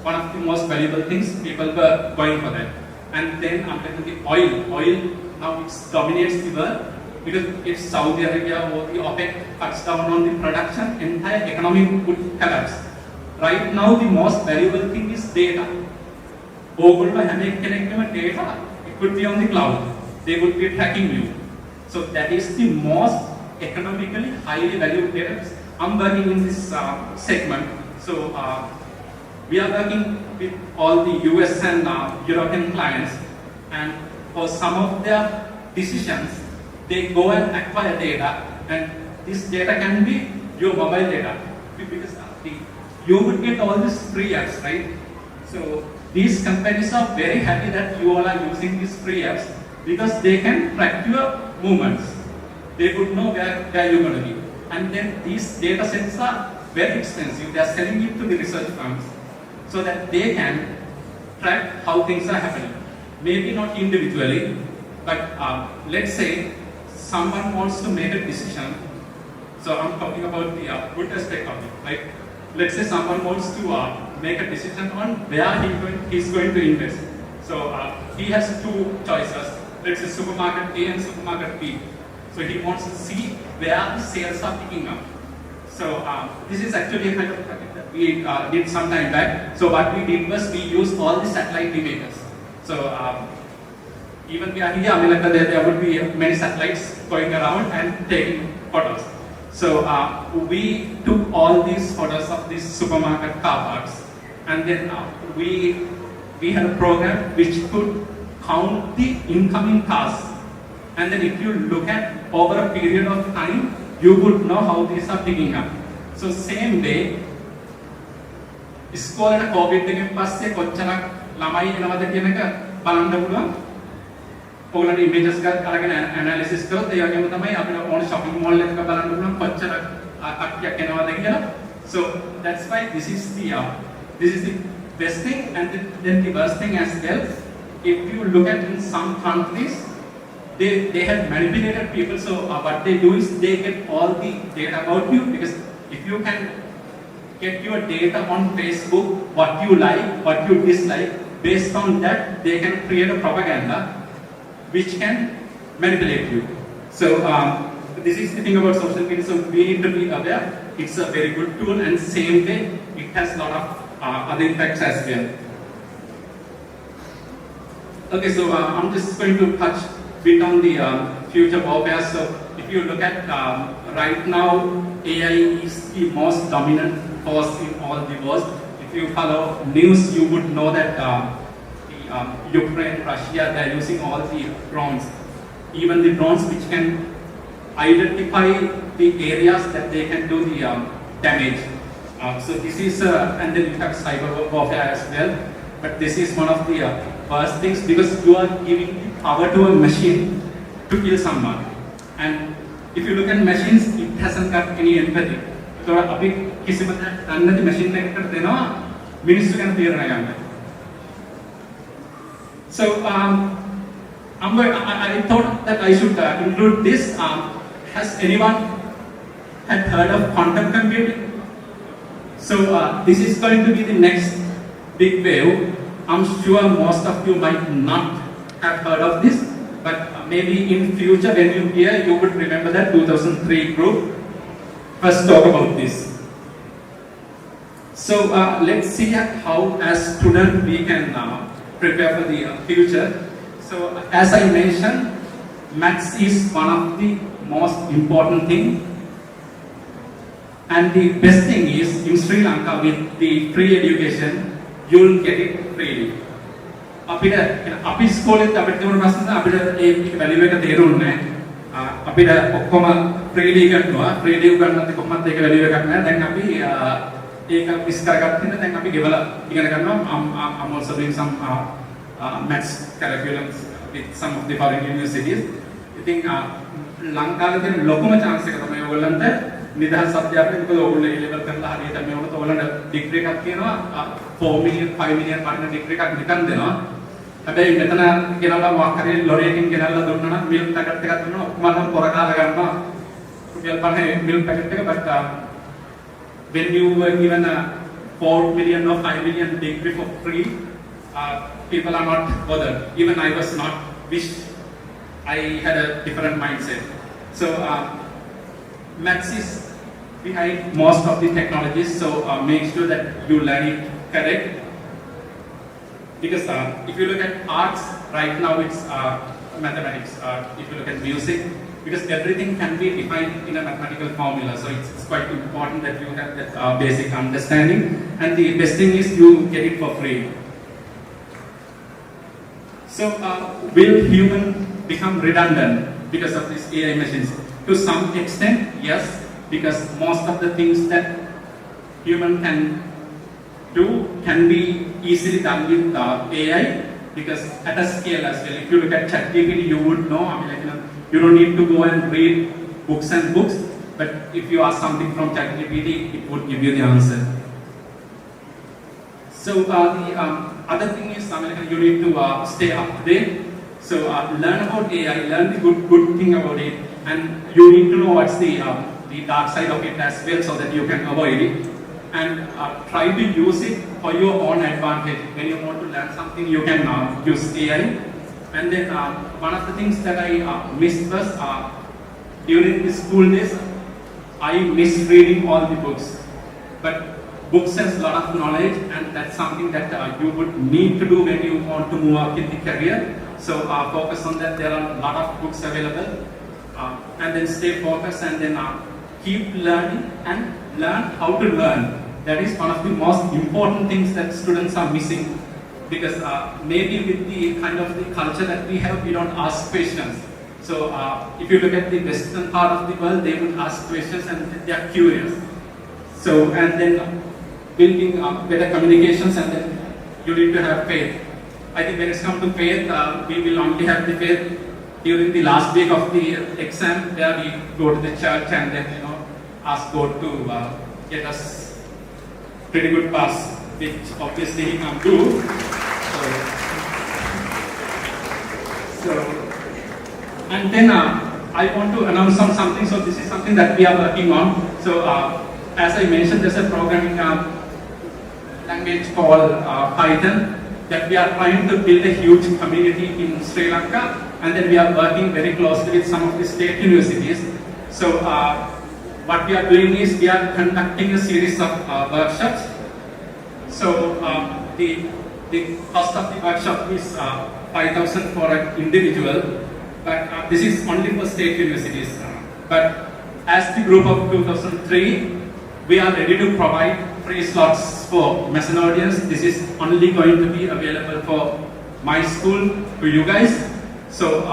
one of the most valuable things, people were going for that. And then unfortunately oil now it dominates the world because if Saudi Arabia or the OPEC cuts down on the production, entire economy would collapse. Right now the most valuable thing is data. ඕගොල්ලෝ හැම කෙනෙක්ගේම data, it could be on the cloud. They would be tracking you. So that is the most economically highly valued data. I'm working in this segment. So we are working with all the US and European clients, and for some of their decisions, they go and acquire data, and this data can be your mobile data because you would get all these free apps, right? So these companies are very happy that you all are using these free apps because they can track your movements. They would know where you're going to be. And then these data sets are very expensive. They are selling it to the research firms so that they can track how things are happening. Maybe not individually, but let's say someone wants to make a decision. So I'm talking about the good aspect of it. Like, let's say someone wants to make a decision on where he's going to invest. So he has two choices. Let's say supermarket A and supermarket B. So he wants to see where the sales are picking up. So this is actually a kind of project that we did some time back. So what we did was we used all the satellite images. So even we are here, I mean, like there would be many satellites going around and taking photos. So we took all these photos of these supermarket car parks, and then we had a program which could count the incoming cars. And then if you look at over a period of time, you would know how these are picking up. So same way, ඉස්කෝලේට Covid එකෙන් පස්සේ කොච්චරක් ළමයි එනවද කියන එක බලන්න පුළුවන්. ඔයගොල්ලන්ට ඉමේජස් ගන්න අරගෙන ඇනලිසිස් කරොත් ඒ වගේම තමයි අපිට ඕන shopping mall එකක බලන්න පුළුවන් කොච්චරක් කට්ටියක් එනවද කියලා. So that's why this is the best thing, and then the worst thing as well. If you look at in some countries, they have manipulated people. So what they do is they get all the data about you, because if you can get your data on Facebook, what you like, what you dislike, based on that they can create a propaganda which can manipulate you. So this is the thing about social media. So we need to be aware. It's a very good tool, and same way it has a lot of other impacts as well. Okay, so I'm just going to touch a bit on the future warfare. So if you look at right now, AI is the most dominant force in all the world. If you follow news, you would know that Ukraine, Russia, they're using all the drones. Even the drones which can identify the areas that they can do the damage. So this is, and then you have cyber warfare as well. But this is one of the worst things, because you are giving the power to a machine to kill someone. And if you look at machines, it hasn't got any empathy. So අපි කිසිම දෙයක් දන්නේ නැති machine එකකට දෙනවා මිනිස්සු ගැන තීරණය ගන්න. So I thought that I should include this. Has anyone had heard of quantum computing? So this is going to be the next big wave. I'm sure most of you might not have heard of this, but maybe in future when you hear, you would remember that 2003 group first talk about this. So let's see how as students we can prepare for the future. So as I mentioned, maths is one of the most important thing, and the best thing is in Sri Lanka with the free education, you'll get it freely. අපිට අපි ස්කෝලේත් අපිට තිබුණ ප්‍රශ්න අපිට ඒ value එක තේරුන්නේ නැහැ. අපිට ඔක්කොම ෆ්‍රීලි ගන්නවා. ෆ්‍රීලි උගන්වන්නත් කොහොමද ඒක වැලියු එකක් නැහැ. දැන් අපි ඒක මිස් කරගත්තින් දැන් අපි ගෙවලා ඉගෙන ගන්නවා. I'm also doing some maths curriculums with some of the foreign universities. ඉතින් ලංකාවේ තියෙන ලොකුම chance එක තමයි ඔයගොල්ලන්ට නිදහස් අධ්‍යාපනය. මොකද ඔයගොල්ලෝ A level කරලා හරියට මේ වුණත් ඔයගොල්ලන්ට ඩිග්‍රී එකක් තියෙනවා 4 million 5 million වටින ඩිග්‍රී එකක් නිකන් දෙනවා. හැබැයි මෙතන ගෙනල්ලා මොකක් හරි ලොරි එකකින් ගෙනල්ලා දුන්නා නම් මිල්ක් පැකට් එකක් දුන්නා ඔක්කොම නම් පොර කාලා ගන්නවා. රුපියල් 50 මිල්ක් පැකට් එක. but when you were given a 4 million or 5 million degree for free, people are not bothered. Even I was not, wish I had a different mindset. So maths is behind most of the technologies, so make sure that you learn it correct. Because if you look at arts, right now it's mathematics. If you look at music, because everything can be defined in a mathematical formula, so it's quite important that you have that basic understanding. And the best thing is you get it for free. So will human become redundant because of these AI machines? To some extent, yes, because most of the things that human can do can be easily done with AI, because at a scale as well. If you look at ChatGPT, you would know. I mean, like, you don't need to go and read books and books, but if you ask something from ChatGPT, it would give you the answer. So the other thing is, I mean, you need to stay up to date. So learn about AI, learn the good thing about it, and you need to know what's the dark side of it as well, so that you can avoid it. And try to use it for your own advantage. When you want to learn something, you can use AI. And then one of the things that I missed was during the school days, I missed reading all the books. But books has a lot of knowledge, and that's something that you would need to do when you want to move up in the career. So focus on that. There are a lot of books available, and then stay focused, and then keep learning and learn how to learn. That is one of the most important things that students are missing, because maybe with the kind of the culture that we have, we don't ask questions. So if you look at the western part of the world, they would ask questions and they are curious. So, and then building better communications, and then you need to have faith. I think when it's come to faith, we will only have the faith during the last week of the exam, where we go to the church and then ask God to get us pretty good pass, which obviously he can't do. So and then I want to announce something. So this is something that we are working on. So as I mentioned, there's a programming language called Python, that we are trying to build a huge community in Sri Lanka, and then we are working very closely with some of the state universities. So what we are doing is we are conducting a series of workshops. So the cost of the workshop is 5,000 for an individual, but this is only for state universities. But as the group of 2003, we are ready to provide free slots for Mason audience. This is only going to be available for my school to you guys. So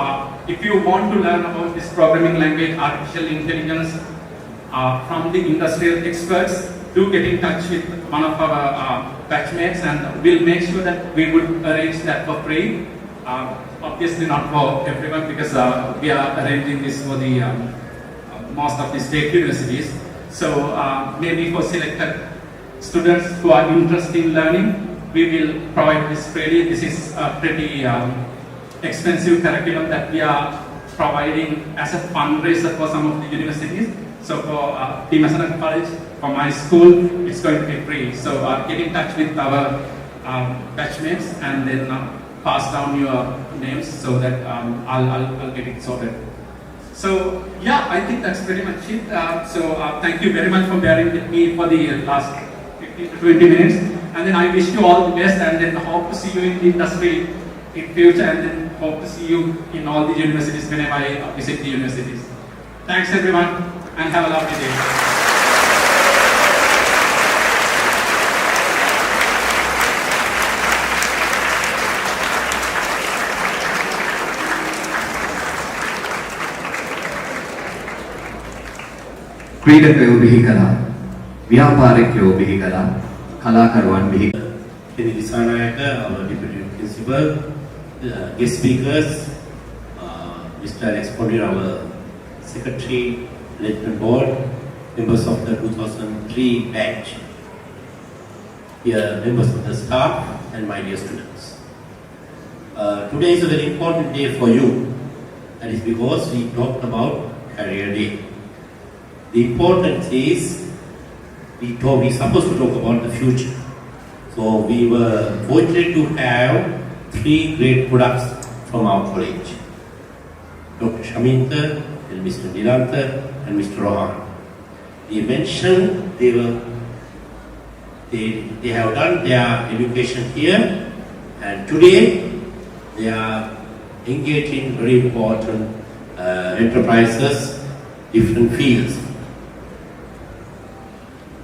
if you want to learn about this programming language, artificial intelligence, from the industrial experts, do get in touch with one of our batchmates, and we'll make sure that we would arrange that for free. Obviously not for everyone, because we are arranging this for the most of the state universities. So maybe for selected students who are interested in learning, we will provide this freely. This is a pretty expensive curriculum that we are providing as a fundraiser for some of the universities. So for DMC College, for my school, it's going to be free. So get in touch with our batchmates and then pass down your names so that I'll get it sorted. So yeah, I think that's pretty much it. Thank you very much for bearing with me for the last 15 to 20 minutes. And then I wish you all the best and then hope to see you in the industry in future and then hope to see you in all the universities whenever I visit the universities. Thanks everyone and have a lovely day. ක්‍රීඩකයෝ බිහි කළා, ව්‍යාපාරිකයෝ බිහි කළා, කලාකරුවන් බිහි කළා. Kenny Disanayaka, our deputy principal, guest speakers, Mr. Alex Pondir, our secretary, lieutenant board, members of the 2003 batch, here members of the staff, and my dear students. Today is a very important day for you. That is because we talked about Career Day. The importance is we supposed to talk about the future. So we were fortunate to have 3 great products from our college. Dr. Shaminta and Mr. Nilanta and Mr. Rohan. They mentioned they have done their education here and today they are engaged in very important enterprises, different fields.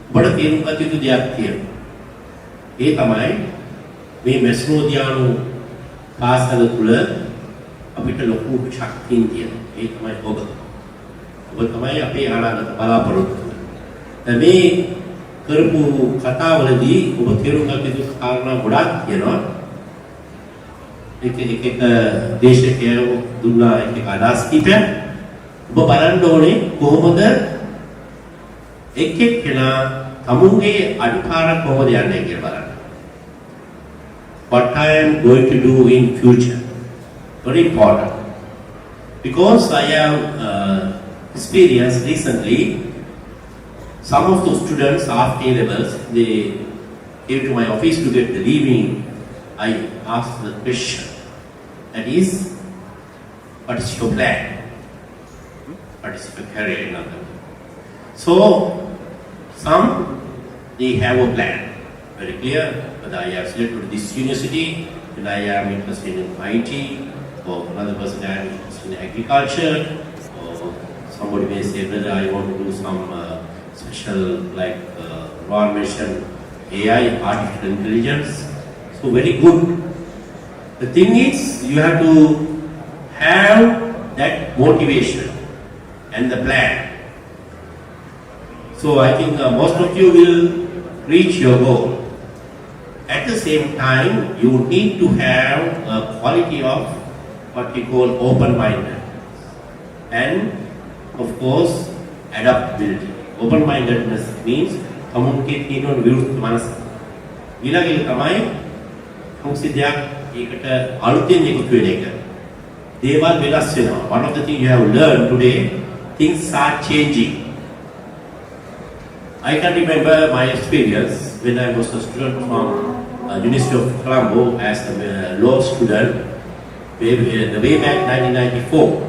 බඩ තේරුම් ගත යුතු දෙයක් තියෙනවා. ඒ තමයි මේ මෙස්නෝදියානු පාසල තුල අපිට ලොකු ශක්තියක් තියෙනවා. ඒ තමයි ඔබ. ඔබ තමයි අපේ අනාගත බලාපොරොත්තු. මේ කරපු කතාවලදී ඔබ තේරුම් ගත යුතු කාරණා ගොඩාක් තියෙනවා. එක දේශකයෝ දුන්නා එක අදහස් කිහිපයක්. ඔබ බලන්න ඕනේ කොහොමද එක් කෙනා තමුන්ගේ අඩිපාරක් කොහොමද යන්නේ කියලා බලන්න. What I am going to do in future, very important, because I have experienced recently some of the students after A-levels, they came to my office to get the leaving. I asked the question, that is, what is your plan? What is your career in other words? So some, they have a plan, very clear, whether I have selected this university, and I am interested in IT, or another person I am interested in agriculture, or somebody may say whether I want to do some special, like Ron mentioned, AI, artificial intelligence. So very good. The thing is, you have to have that motivation and the plan. So I think most of you will reach your goal. At the same time, you need to have a quality of what we call open-minded and, of course, adaptability. Open-mindedness means communicate in on viruddha manasa. ඊළඟට තමයි මොකක්ද ඒකට අලුතෙන් එකතු වෙන එක. දේවල් වෙනස් වෙනවා. One of the things you have learned today, things are changing. I can remember my experience when I was a student from University of Colombo as a law student way back 1994.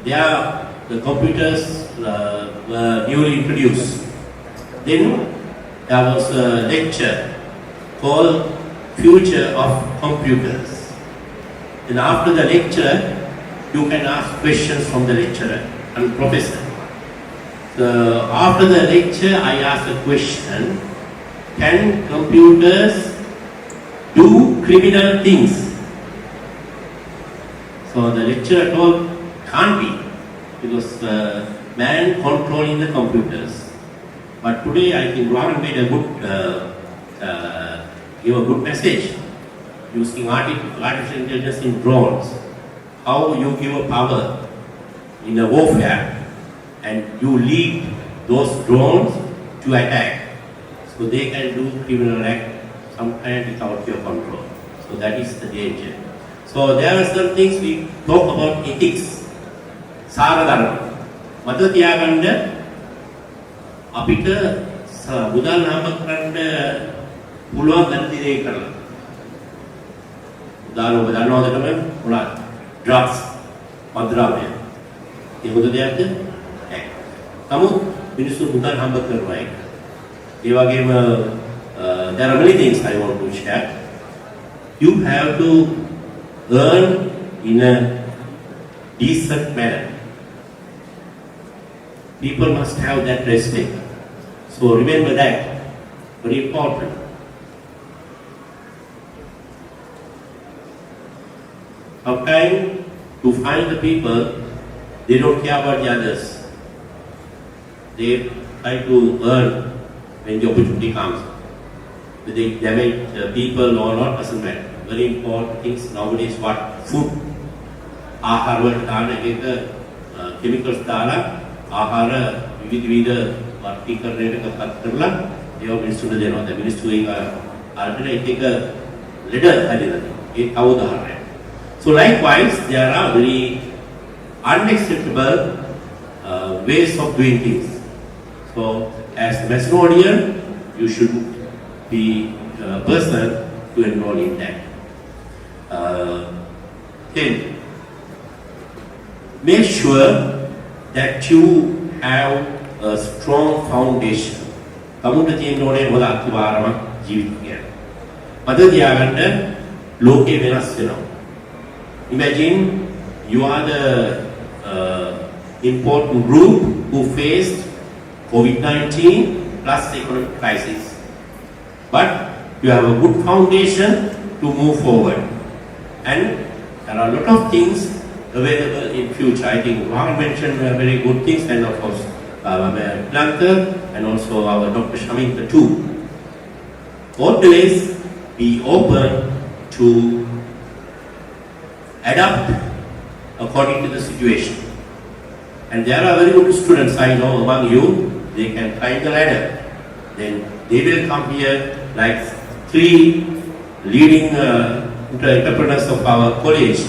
There the computers were newly introduced. Then there was a lecture called Future of Computers. And after the lecture, you can ask questions from the lecturer and professor. So after the lecture, I asked a question, can computers do criminal things? So the lecturer told, can't be, because man controlling the computers. But today I think Ron made a good, give a good message using artificial intelligence in drones. How you give a power in a warfare and you lead those drones to attack. So they can do criminal act sometimes without your control. So that is the danger. So there are some things we talk about ethics. සාරධර්ම. මතක තියාගන්න අපිට මුදල් නාම කරන්න පුළුවන් දැනටි දේ කරලා. උදාහරණ ඔබ දන්නවද මොනවද? ඩ්‍රග්ස්, මද්ද්‍රව්‍ය. ඒ හොඳ දෙයක්ද? නැහැ. නමුත් මිනිස්සු මුදල් හම්බ කරනවා ඒක. ඒ වගේම there are many things I want to share. You have to earn in a decent manner. People must have that respect. So remember that, very important. Sometimes to find the people, they don't care about the others. They try to earn when the opportunity comes. Whether they damage people or not doesn't matter. Very important things nowadays, what food, ආහාර වලට දාන එක chemicals දාලා ආහාර විවිධ වර්ගීකරණයකට පත් කරලා ඒවා මිනිස්සුන්ට දෙනවා. දැන් මිනිස්සු ඒක අරගෙන ඒක ලෙඩ හැදෙනවා. ඒ අවදාහරණය. So likewise, there are very unacceptable ways of doing things. So as a Macedonian, you should be a person to enroll in that. Then make sure that you have a strong foundation. තමුන්ට තියෙන්න ඕනේ හොඳ අත්වාරමක් ජීවිතය. මතක තියාගන්න ලෝකේ වෙනස් වෙනවා. Imagine you are the important group who faced COVID-19 plus economic crisis. But you have a good foundation to move forward. And there are a lot of things available in future. I think Ron mentioned very good things, and of course Planther and also our Dr. Shaminta too. Always be open to adapt according to the situation. And there are very good students I know among you. They can climb the ladder. Then they will come here like 3 leading entrepreneurs of our college,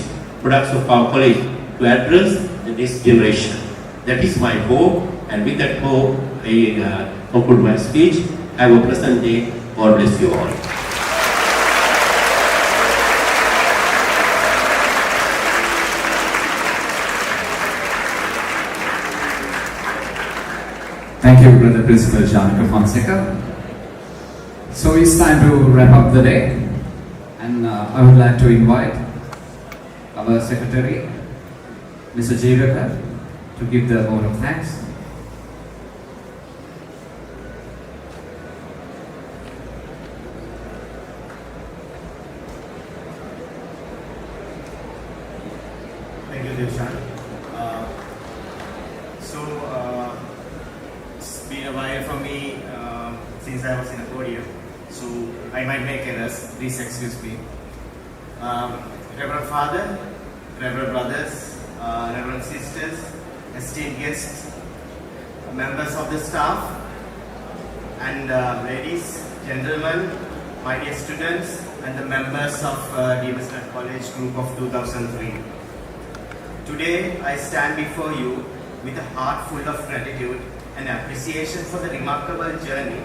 products of our college, to address the next generation. That is my hope, and with that hope, I conclude my speech. Have a pleasant day. God bless you all. Thank you, Brother Principal Janaka Fonseca. So it's time to wrap up the day, and I would like to invite our Secretary, Mr. Jivaka, to give the vote of thanks. Thank you, Dilshan. It's been a while for me since I was in a podium, so I might make errors. Please excuse me. Reverend Father, Reverend Brothers, Reverend Sisters, esteemed guests, members of the staff, and ladies, gentlemen, my dear students, and the members of DMC College Group of 2003. Today, I stand before you with a heart full of gratitude and appreciation for the remarkable journey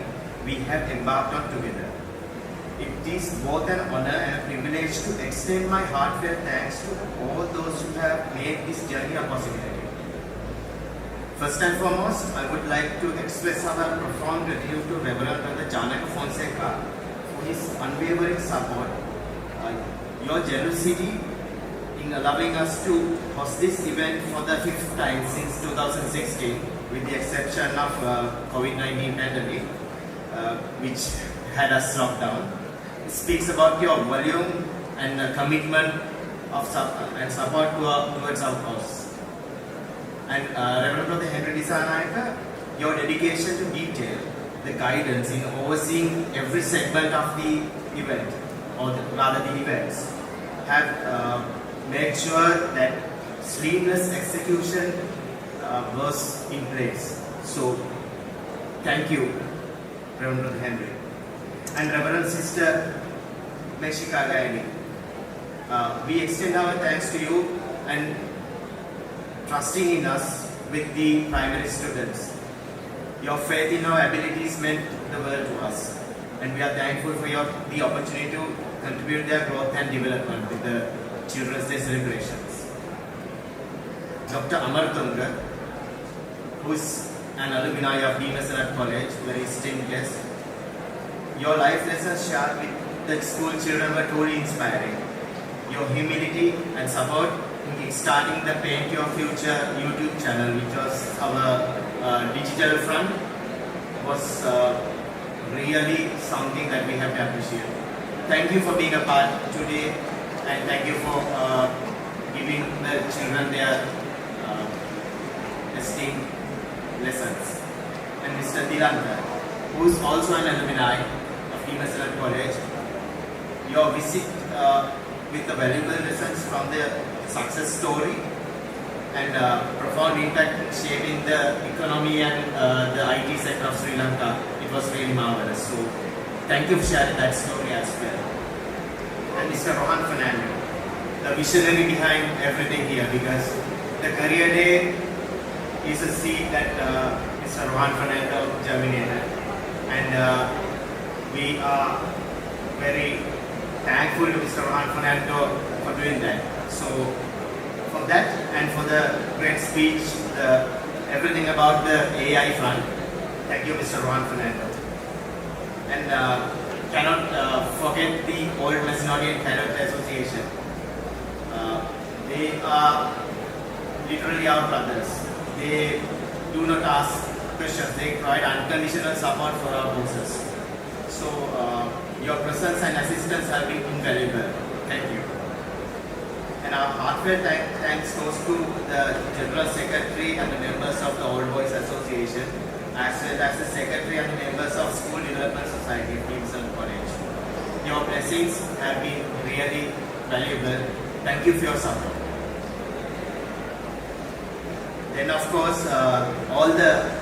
we have embarked on together. It is both an honor and a privilege to extend my heartfelt thanks to all those who have made this journey a possibility. First and foremost, I would like to express our profound gratitude to Reverend Brother Janaka Fonseca for his unwavering support, your generosity in allowing us to host this event for the 5th time since 2016, with the exception of COVID-19 pandemic, which had us locked down. It speaks about your volume and commitment of support towards our cause. And Reverend Brother Henry Disanayaka, your dedication to detail, the guidance in overseeing every segment of the event, or rather the events, have made sure that seamless execution was in place. So Thank you, Reverend Brother Henry. And Reverend Sister Meshika Gaini. We extend our thanks to you and trusting in us with the primary students. Your faith in our abilities meant the world to us. And we are thankful for the opportunity to contribute their growth and development with the Children's Day celebrations. Dr. Amar Tunga, who is an alumni of DMC College, very esteemed guest. Your life lessons shared with the school children were truly inspiring. Your humility and support in starting the Paint Your Future YouTube channel, which was our digital front, was really something that we have to appreciate. Thank you for being a part today, and thank you for giving the children their esteemed lessons. And Mr. Dilanta, who is also an alumni of DMC College, your visit with the valuable lessons from the success story and profound impact in shaping the economy and the IT sector of Sri Lanka, it was really marvelous. So thank you for sharing that story as well. And Mr. Rohan Fernando, the visionary behind everything here, because the Career Day is a seed that Mr. Rohan Fernando germinated, and we are very thankful to Mr. Rohan Fernando for doing that. So for that and for the great speech, everything about the AI front, thank you, Mr. Rohan Fernando. And cannot forget the Old Macedonian Cadet Association. They are literally our brothers. They do not ask questions. They provide unconditional support for our courses. So your presence and assistance have been invaluable. Thank you. And our heartfelt thanks goes to the General Secretary and the members of the Old Boys Association, as well as the Secretary and the members of School Development Society of DMC College. Your blessings have been really valuable. Thank you for your support. Then of course, all the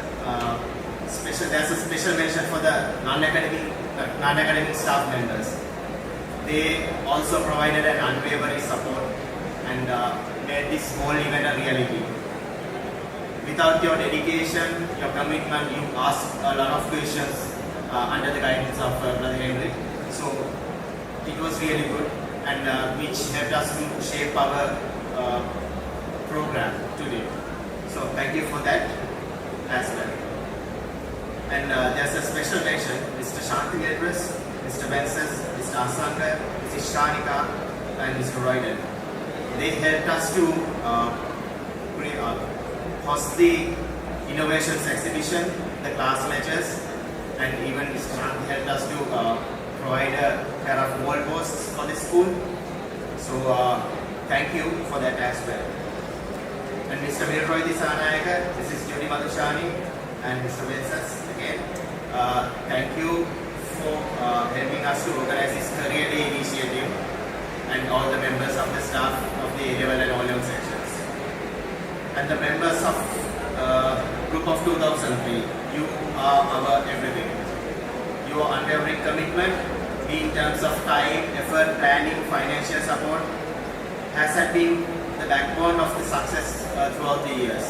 there's a special mention for the non-academic staff members. They also provided an unwavering support and made this whole event a reality. Without your dedication, your commitment, you asked a lot of questions under the guidance of Brother Henry. So it was really good, and which helped us to shape our program today. So thank you for that as well. And there's a special mention, Mr. Shanti Edwards, Mr. Benson, Mr. Asankar, Mrs. Shanika, and Mr. Royden. They helped us to host the innovations exhibition, the class lectures, and even Mr. Shanti helped us to provide a pair of wall posts for the school. So thank you for that as well. And Mr. Mirroy Disanayaka, Mrs. Judy Madhushani, and Mr. Vincent again. Thank you for helping us to organize this Career Day initiative, and all the members of the staff of the A-level and O-level sections. And the members of Group of 2003, you are our everything. Your unwavering commitment, be in terms of time, effort, planning, financial support, has been the backbone of the success throughout the years.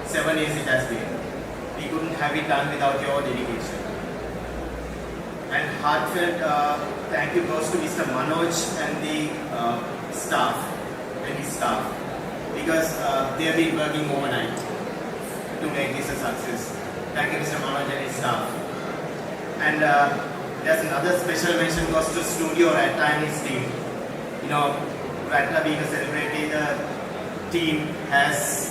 7 years it has been. We couldn't have it done without your dedication. And heartfelt thank you goes to Mr. Manoj and the staff, and his staff, because they have been working overnight to make this a success. Thank you, Mr. Manoj and his staff. And there's another special mention goes to Studio Ratta and his team. You know, Ratta being a celebrity, the team has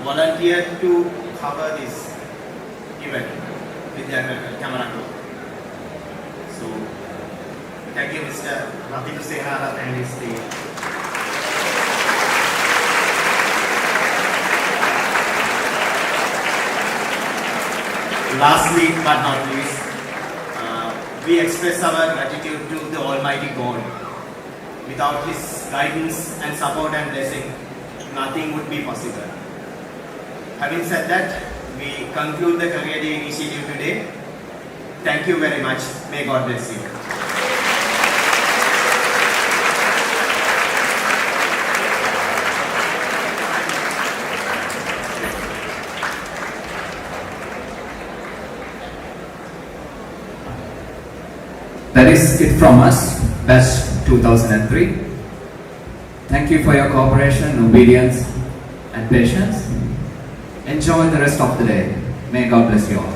volunteered to cover this event with their camera crew. So, thank you, Mr. Rathik Sehara and his team. Lastly, but not least, we express our gratitude to the Almighty God. Without His guidance and support and blessing, nothing would be possible. Having said that, we conclude the Career Day initiative today. Thank you very much. May God bless you. That is it from us, Batch 2003. Thank you for your cooperation, obedience, and patience. Enjoy the rest of the day. May God bless you all.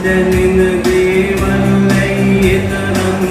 Then